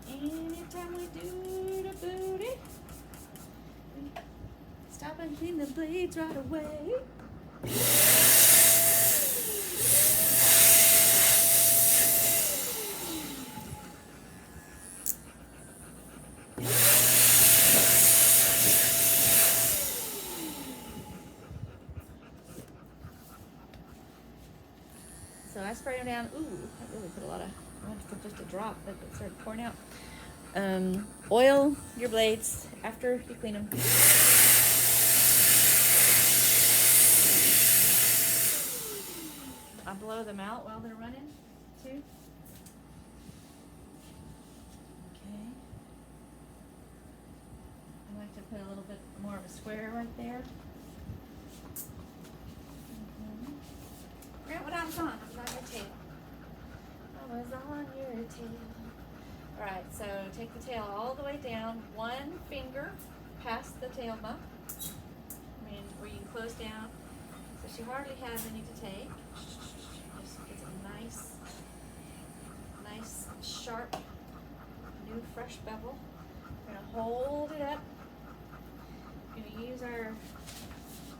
Anytime we do the booty, we stop and clean the blades right away. So I sprayed them down. Ooh, I really put a lot of, I want to put just a drop, but it started pouring out. Oil your blades after you clean them. I blow them out while they're running too. Okay. I like to put a little bit more of a square right there. Forgot what I was on. I was on your tail. I was on your tail. Alright, so take the tail all the way down, one finger past the tail bump. I mean, where you close down. So she hardly has any to take. Just gets a nice, sharp, new, fresh bevel. We're going to hold it up. We're going to use our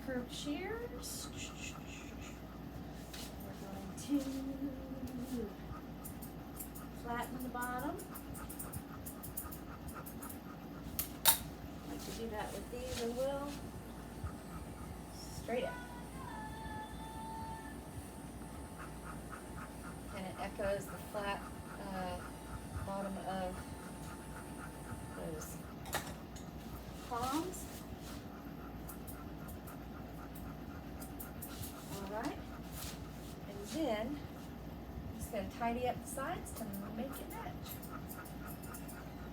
curved shears. We're going to flatten the bottom. Like to do that with these, I will. Straight up. And it echoes the flat bottom of those palms. Alright. And then I'm just going to tidy up the sides to make it match.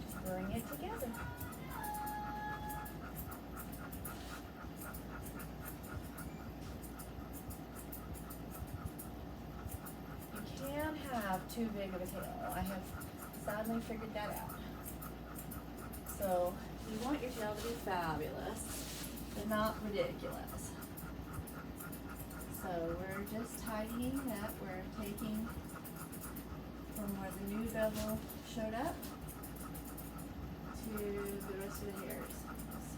Just bring it together. You can't have too big of a tail. I have sadly figured that out. So you want your tail to be fabulous, but not ridiculous. So we're just tidying up. We're taking from where the new bevel showed up to the rest of the hairs. Just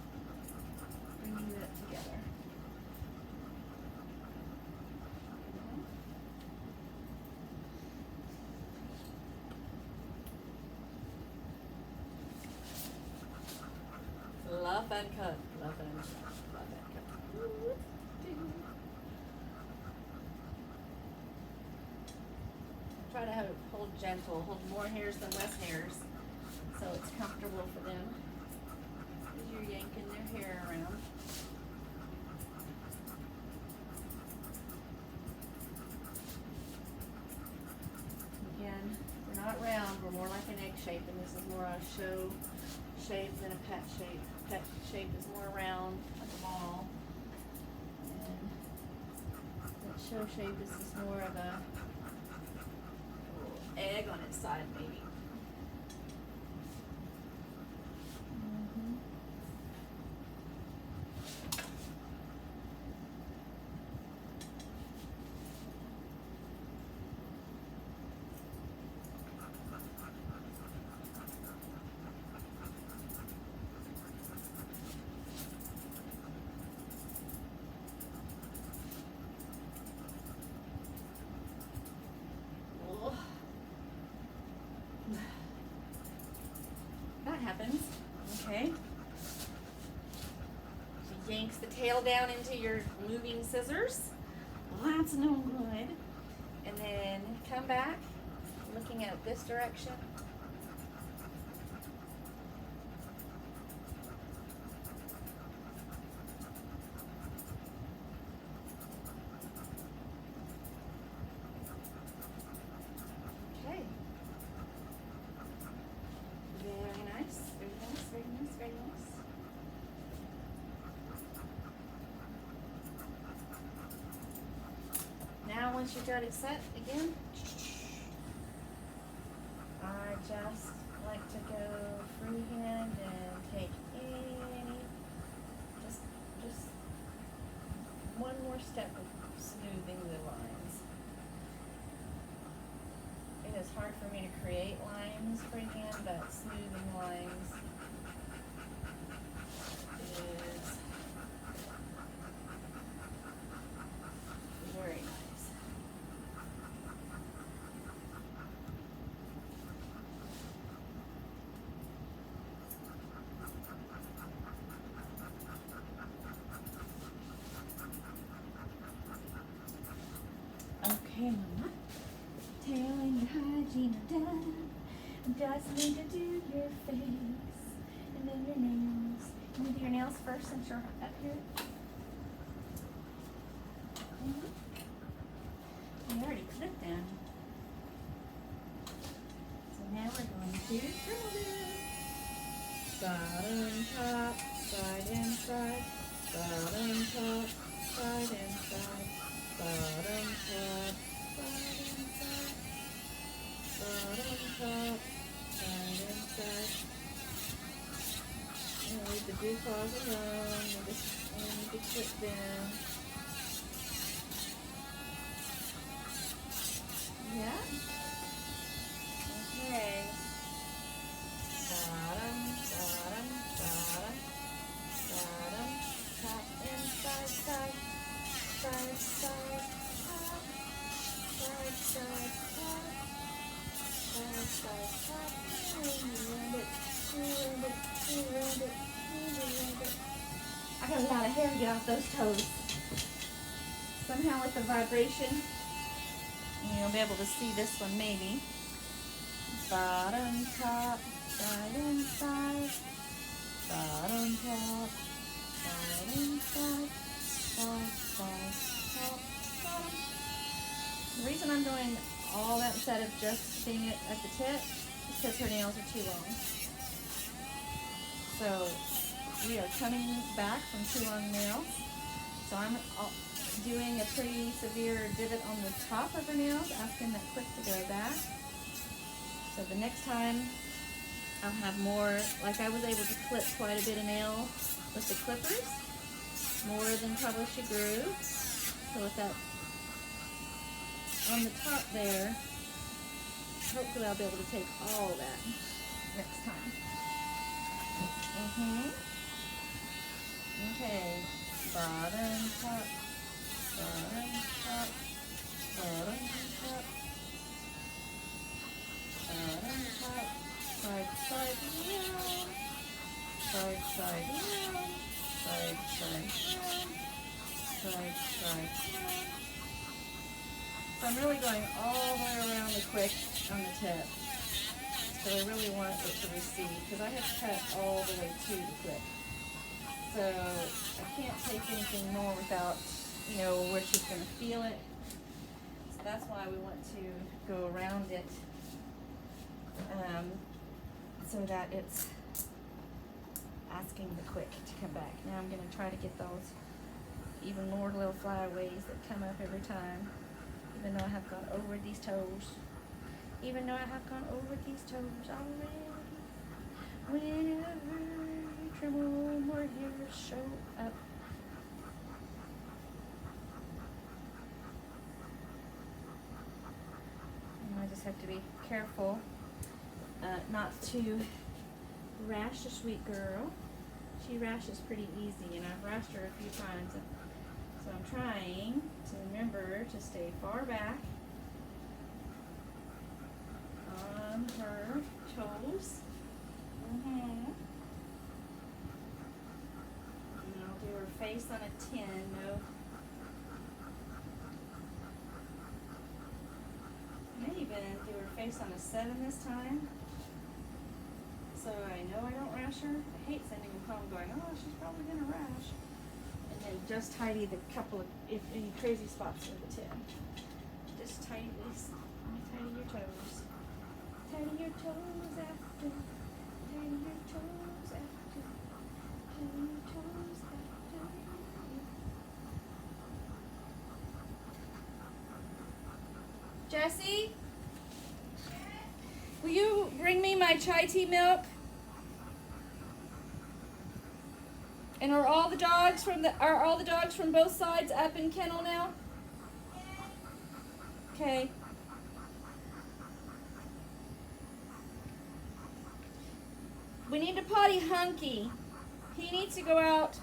bringing that together. Fluff and cut, fluff and cut, fluff and cut. Try to hold gentle, hold more hairs than less hairs, so it's comfortable for them as you're yanking their hair around. Again, we're not round, we're more like an egg shape, and this is more a show shape than a pet shape. Pet shape is more round, like a ball, and that show shape is just more of a egg on its side, maybe. That happens. Okay. She yanks the tail down into your moving scissors. Well, that's no good. And then come back, looking at this direction. Now once you've got it set again, I just like to go freehand and take just one more step of smoothing the lines. It is hard for me to create lines freehand, but smoothing lines is very nice. Okay, Mama. Telling your hygiene done. Just need to do your face and then your nails. You need to do your nails first since you're up here. You already clipped them. So now we're going to trim them. Bottom, top, side and side. Bottom, top, side and side. Bottom, top, side and side. Bottom, top, side and side. And leave the dew claws alone. We need to clip them. Yeah. Okay. Bottom, bottom, bottom, bottom, top and side, side, side, side, top, side, side, top, side, side, top, around it, around it, around it, around it. I got a lot of hair to get off those toes. Somehow with the vibration, you'll be able to see this one maybe. Bottom, top, side and side. Bottom, top, side and side. Side, side, top, bottom. The reason I'm doing all that instead of just seeing it at the tip is because her nails are too long. So we are coming back from too long nails. So I'm doing a pretty severe divot on the top of her nails, asking that quick to go back. So the next time I'll have more, like I was able to clip quite a bit of nail with the clippers, more than probably she grew. So with that on the top there, hopefully I'll be able to take all that next time. Okay, bottom, top, bottom, top, bottom, top, bottom, top, side, side, round, side, side, round, side, side, round, side, side, round. So I'm really going all the way around the quick on the tip. So I really want it to recede because I have to cut all the way to the quick. So I can't take anything more without, where she's going to feel it. So that's why we want to go around it so that it's asking the quick to come back. Now I'm going to try to get those even more little flyaways that come up every time, even though I have gone over these toes. Even though I have gone over these toes already. Whenever you tremble, more hairs show up. And I just have to be careful not to rash a sweet girl. She rashes pretty easy, and I've rashed her a few times. So I'm trying to remember to stay far back on her toes. And I'll do her face on a 10. No. I may even do her face on a 7 this time. So I know I don't rash her. I hate sending them home going, oh, she's probably gonna rash. And then just tidy the couple of any crazy spots with the tip. Just tidy this. Tidy your toes. Tidy your toes after. Tidy your toes after. Tidy your toes after. Jessie? Will you bring me my chai tea milk? And are all the dogs from both sides up in kennel now? okay? We need to potty Hunky. He needs to go out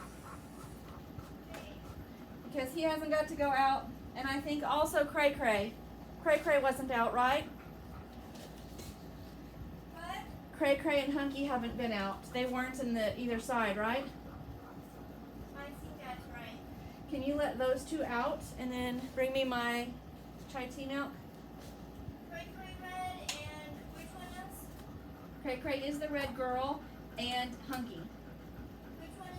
because he hasn't got to go out. And I think also Cray Cray. Cray Cray wasn't out, right? What? Cray Cray and Hunky haven't been out. They weren't in the either side, right? I think that's right. Can you let those two out and then bring me my chai tea milk? Cray Cray Red and which one else? Cray Cray is the red girl and Hunky. Which one is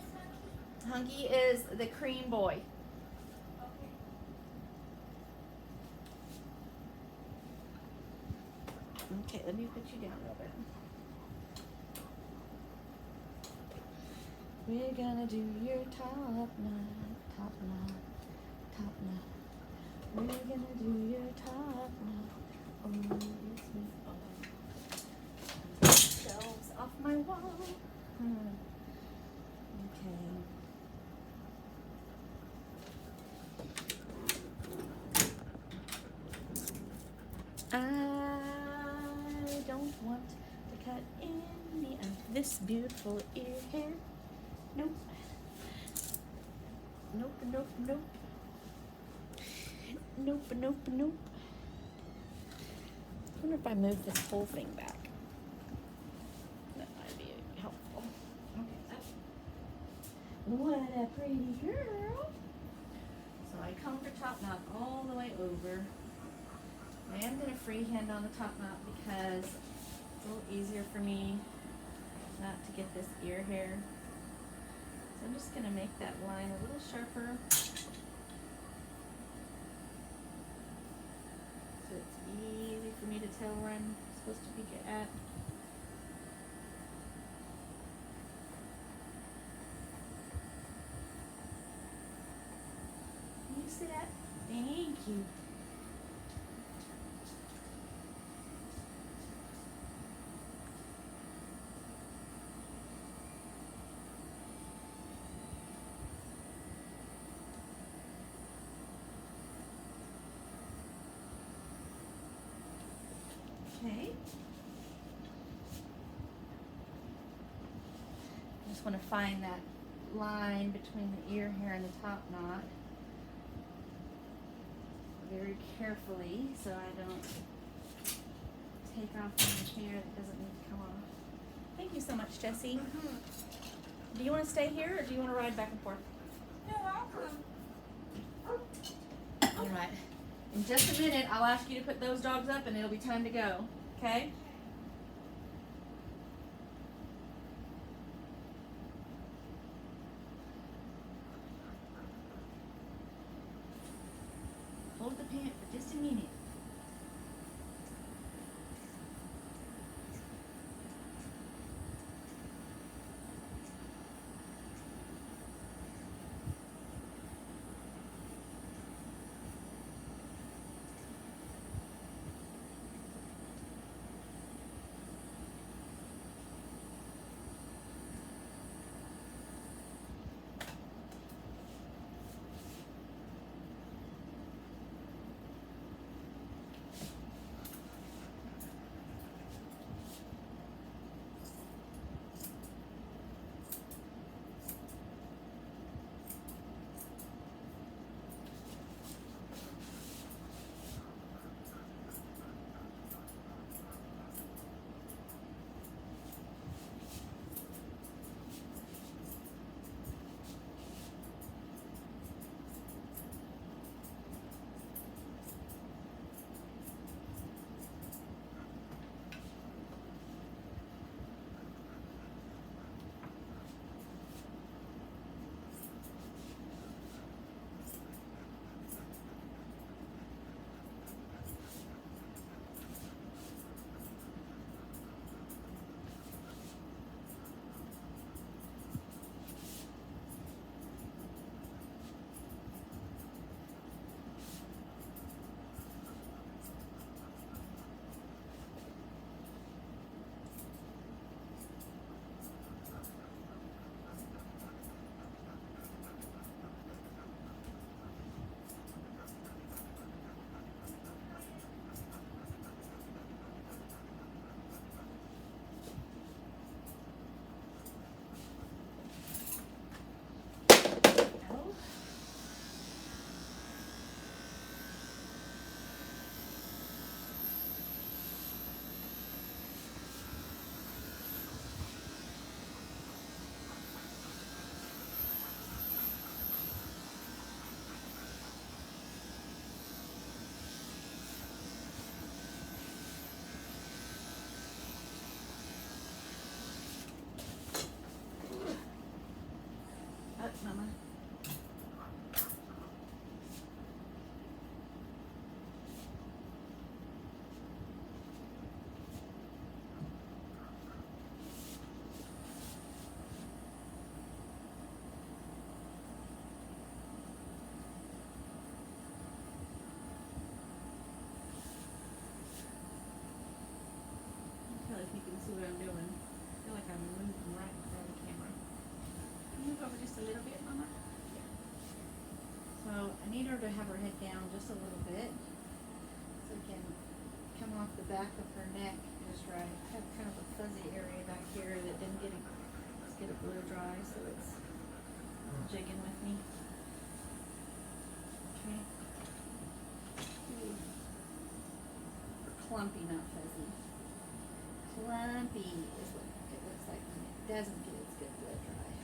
Hunky? Hunky is the cream boy. Okay. Okay, let me put you down a little bit. We're gonna do your top knot, top knot, top knot. We're gonna do your top knot. Oh, yes, we are. Shelves off my wall. Okay. I don't want to cut any of this beautiful ear hair. Nope. Nope, nope, nope. Nope, nope, nope. I wonder if I move this whole thing back. That might be helpful. Okay. What a pretty girl. So I come for top knot all the way over. I am going to freehand on the top knot because it's a little easier for me not to get this ear hair. So I'm just going to make that line a little sharper so it's easy for me to tell where I'm supposed to be at. Can you see that? Thank you. Okay. I just want to find that line between the ear hair and the top knot very carefully so I don't take off any hair that doesn't need to come off. Thank you so much, Jessie. Do you want to stay here or do you want to ride back and forth? No, I'll come. All right. In just a minute, I'll ask you to put those dogs up and it'll be time to go. Okay? Hold the pant for just a minute. need her to have her head down just a little bit so it can come off the back of her neck just right. I have kind of a fuzzy area back here that didn't get a blow dry, so it's jigging with me. Okay. Or clumpy, not fuzzy. Clumpy is what it looks like when it doesn't get its good blow dry.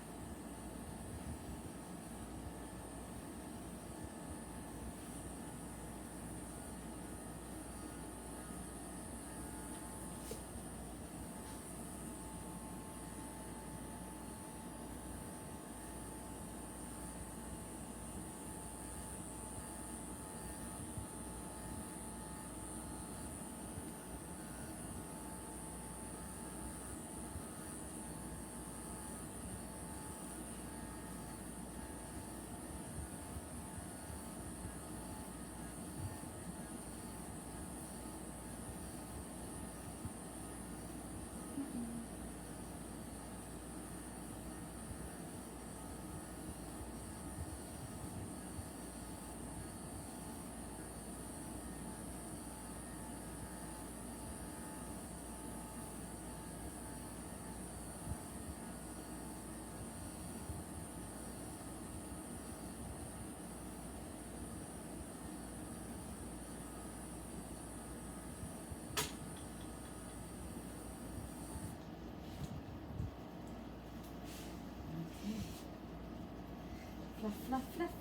Fluff, fluff, fluff,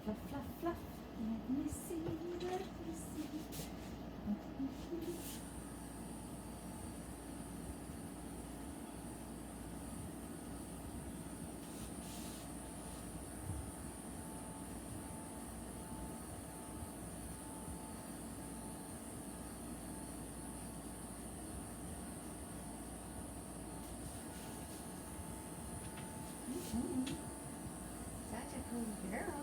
fluff, fluff, fluff. Let me see, let me see. Such a cool girl.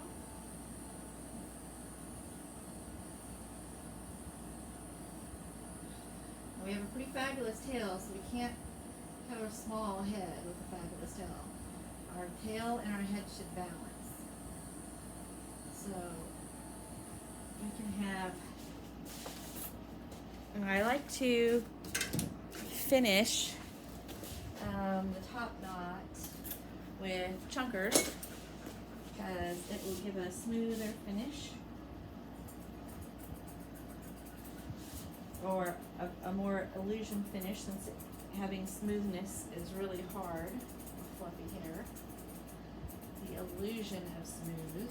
We have a pretty fabulous tail, so we can't have a small head with a fabulous tail. Our tail and our head should balance. So we can have, and I like to finish the top knot with chunkers because it will give a smoother finish, or a more illusion finish, since having smoothness is really hard with fluffy hair. The illusion of smooth.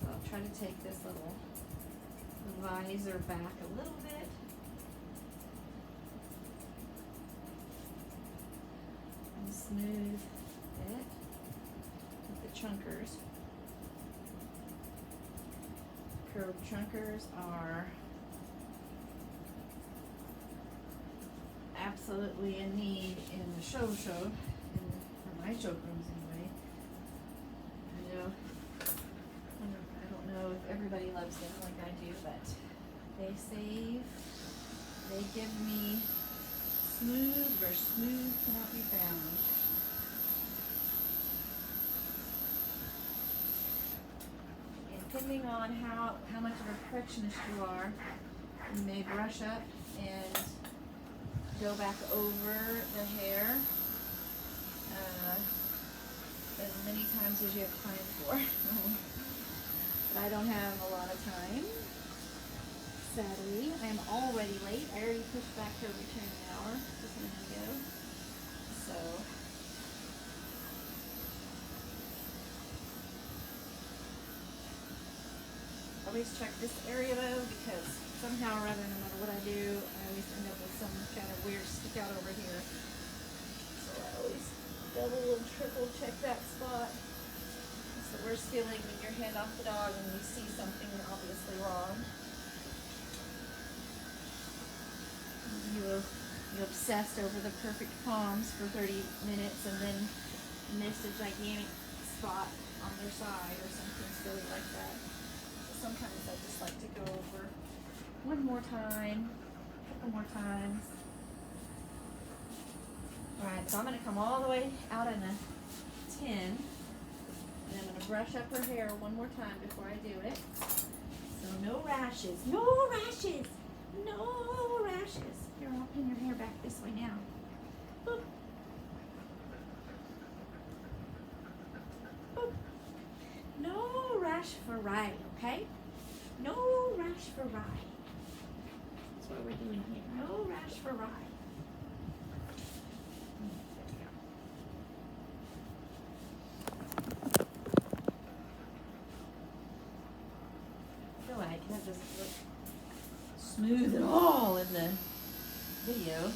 So I'll try to take this little visor back a little bit. And smooth it with the chunkers. Curved chunkers are absolutely in need in the show, for my showrooms anyway. I don't know if everybody loves them like I do, but they give me smooth where smooth cannot be found. And depending on how much of a perfectionist you are, you may brush up and go back over the hair as many times as you have time for. But I don't have a lot of time. Sadly, I am already late. I already pushed back her return hour just a minute ago. So always check this area though, because somehow or other, no matter what I do, I always end up with some kind of weird stick out over here. So I always double and triple check that spot. It's the worst feeling when you're hand off the dog and you see something obviously wrong. You obsessed over the perfect palms for 30 minutes and then missed a gigantic spot on their side or something silly like that. So sometimes I just like to go over one more time, a couple more times. Alright, so I'm going to come all the way out in a 10. And I'm gonna brush up her hair one more time before I do it. So no rashes, no rashes, no rashes. Here, I'll pin your hair back this way now. Boop. Boop. No rash for Rye, okay? No rash for Rye. That's what we're doing here. No rash for Rye. I feel like that doesn't look smooth at all in the video.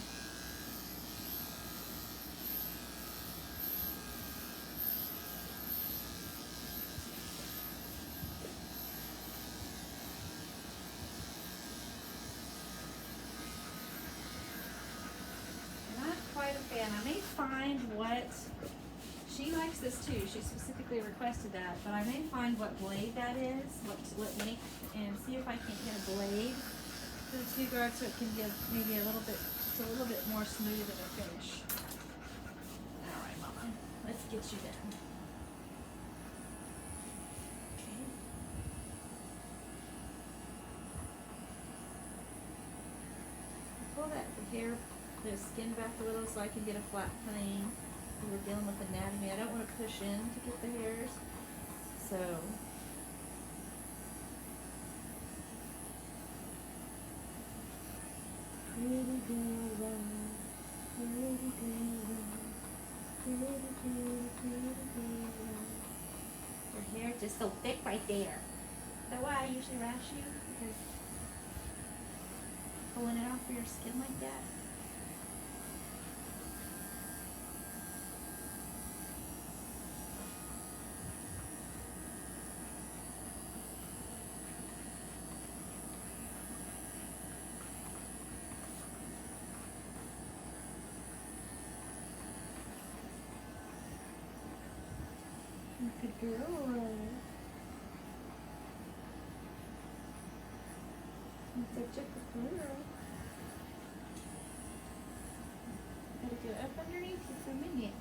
Not quite a fan. I may find what she likes this too. She specifically requested that, but I may find what blade that is, what length, and see if I can get a blade for the 2 guards so it can give maybe just a little bit more smooth of a finish. All right, Mama, let's get you done. Okay. Pull that the skin back a little so I can get a flat plane. We're dealing with anatomy. I don't want to push in to get the hairs. So your hair is just so thick right there. Is that why I usually rash you? Because pulling it off of your skin like that? Good girl. You're such a good girl. Gotta go up underneath you for a minute.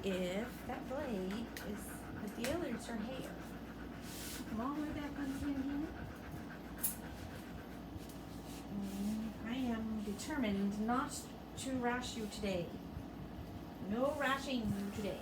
If that blade is the deal or it's her hair. Come all the way back on the hand. I am determined not to rash you today. No rashing you today.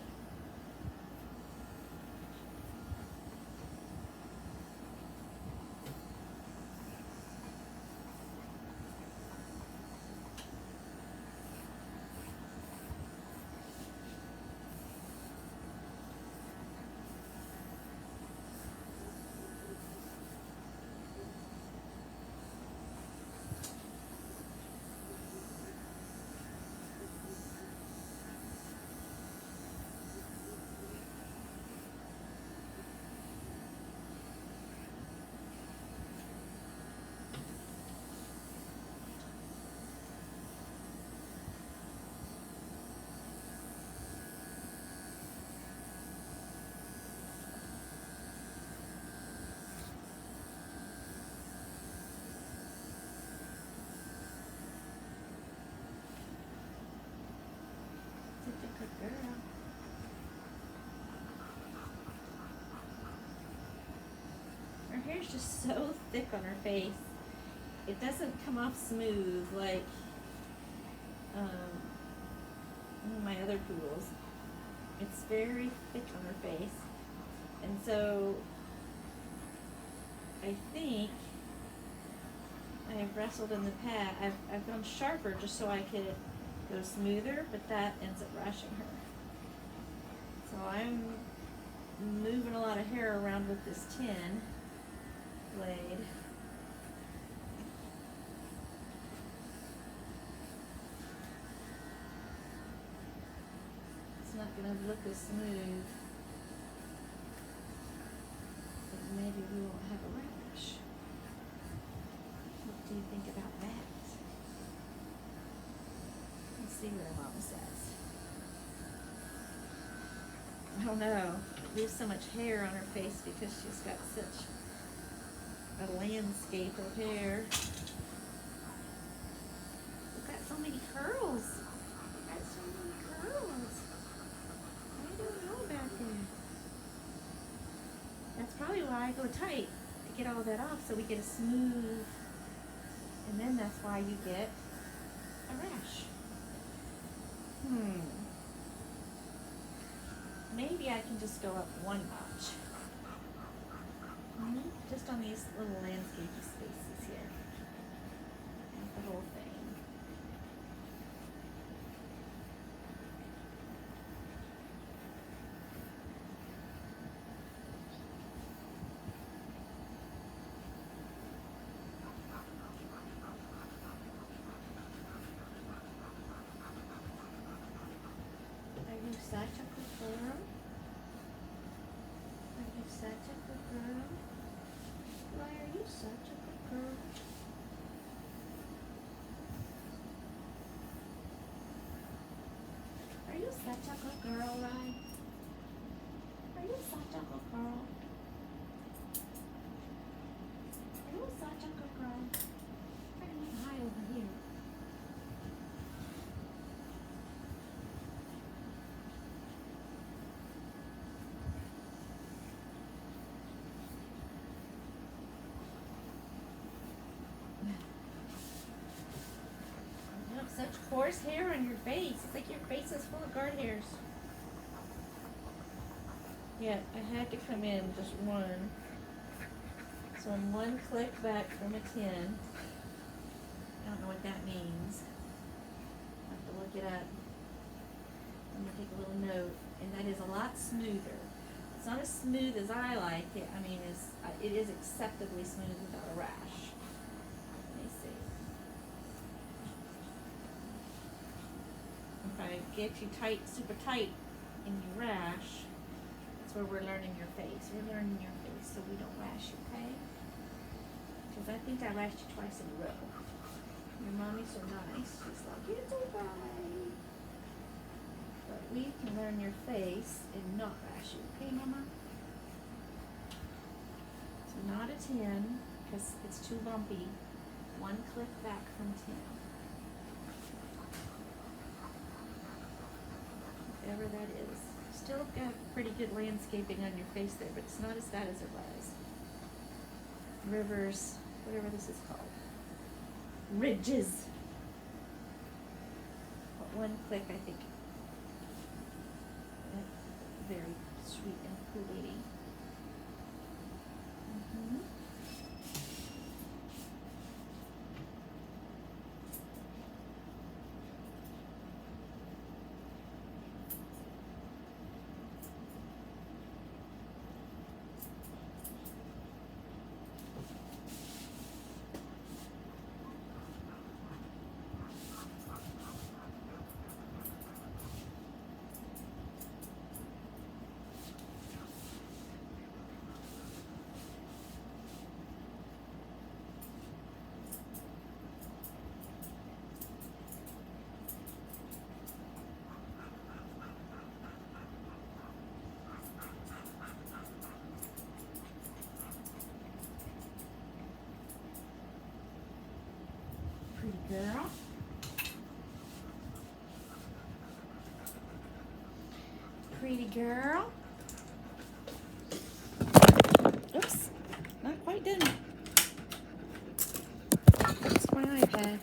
Such a good girl. Her hair's just so thick on her face. It doesn't come off smooth like my other poodles. It's very thick on her face. And so I I think I've wrestled in the past. I've gone sharper just so I could go smoother, but that ends up rashing her. So I'm moving a lot of hair around with this 10 blade. It's not going to look as smooth, but maybe we won't have a rash. What do you think about that? Let's see what Mama says. I don't know. There's so much hair on her face because she's got such a landscape of hair. We've got so many curls. We've got so many curls. I don't know about that. That's probably why I go tight, to get all that off so we get a smooth, and then that's why you get a rash. Maybe I can just go up one notch. Just on these little landscapey spaces here. Not the whole thing. Are you such a good girl? Are you such a good girl? Why are you such a good girl? Are you such a good girl, Ryan? Are you such a good girl? Are you such a good girl? Why are you high over here? You have such coarse hair on your face. It's like your face is full of guard hairs. Yeah, I had to come in just one. So I'm one click back from a 10. I don't know what that means. I'll have to look it up. I'm going to take a little note. And that is a lot smoother. It's not as smooth as I like it. I mean, it is acceptably smooth without a rash. Let me see. If I get you tight, super tight, and you rash, that's where we're learning your face. We're learning your face so we don't rash you, okay? Because I think I rashed you twice in a row. Your mommy's so nice. She's like, it's okay. But we can learn your face and not rash you, okay, Mama? So not a 10, because it's too lumpy. One click back from 10. Whatever that is. Still got pretty good landscaping on your face there, but it's not as bad as it was. Rivers, whatever this is called. Ridges. But one click, I think. Very sweet and poodle-y. Pretty girl. Pretty girl. Oops, not quite done. That's my iPad.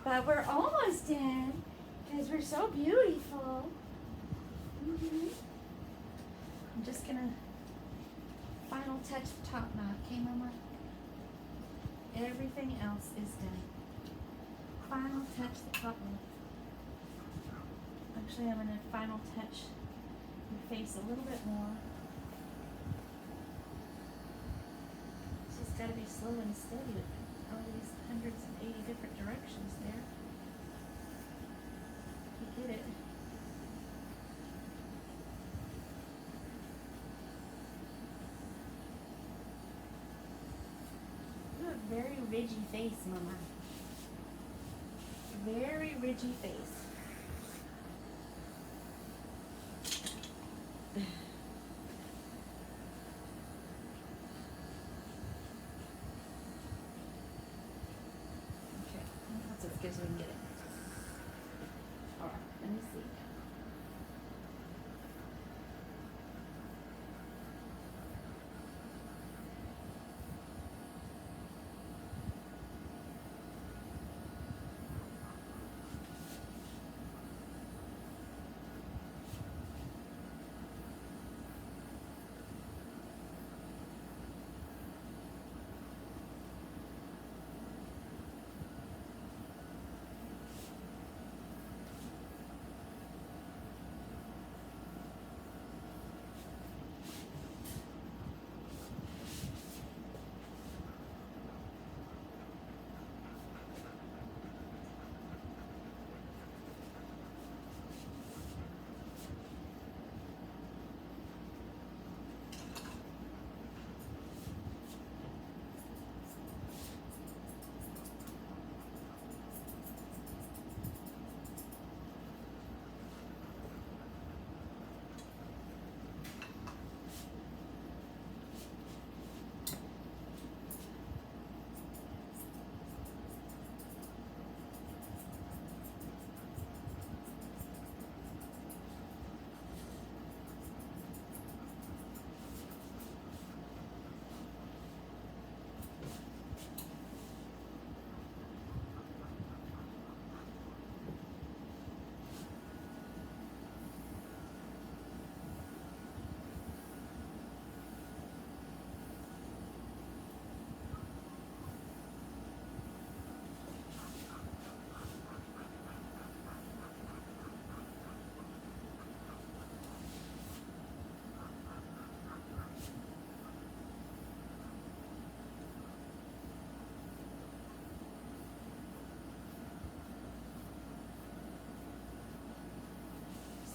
But we're almost done because we're so beautiful. I'm just gonna final touch the top knot, okay, Mama? Everything else is done. Final touch the top knot. Actually, I'm gonna final touch your face a little bit more. Just gotta be slow and steady with all these 180 different directions there. You get it. You have a very ridgy face, Mama. Very ridgy face. That's as good as we can get it. Alright, let me see.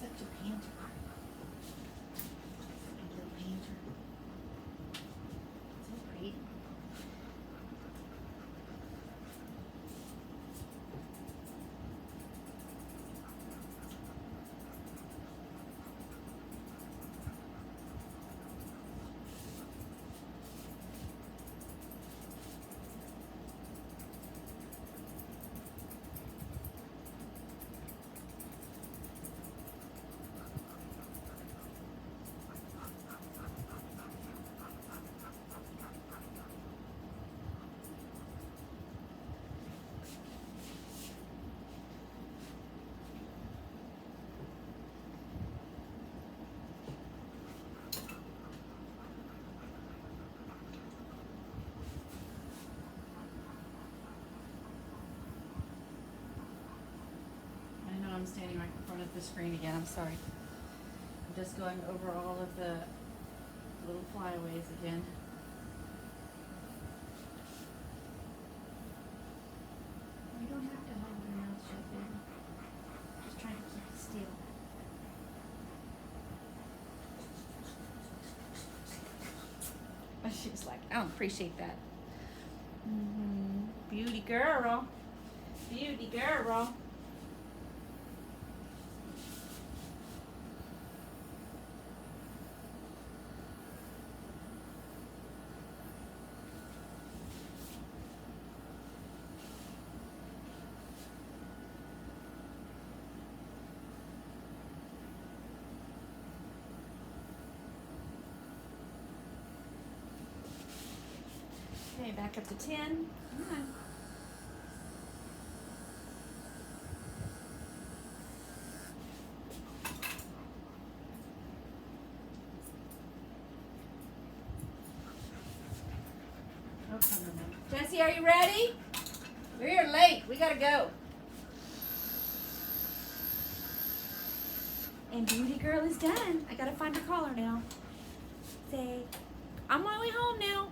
Such a painter. A little painter. So pretty. I'm standing right in front of the screen again. I'm sorry. I'm just going over all of the little flyaways again. You don't have to hold your mouth shut, baby. Just trying to keep it still. She's like, I don't appreciate that. Beauty girl. Beauty girl. Okay, back up to 10. Come on. Okay, Mama. Jessie, are you ready? We're here late. We gotta go. And Beauty Girl is done. I gotta find her collar now. Say, I'm on my way home now.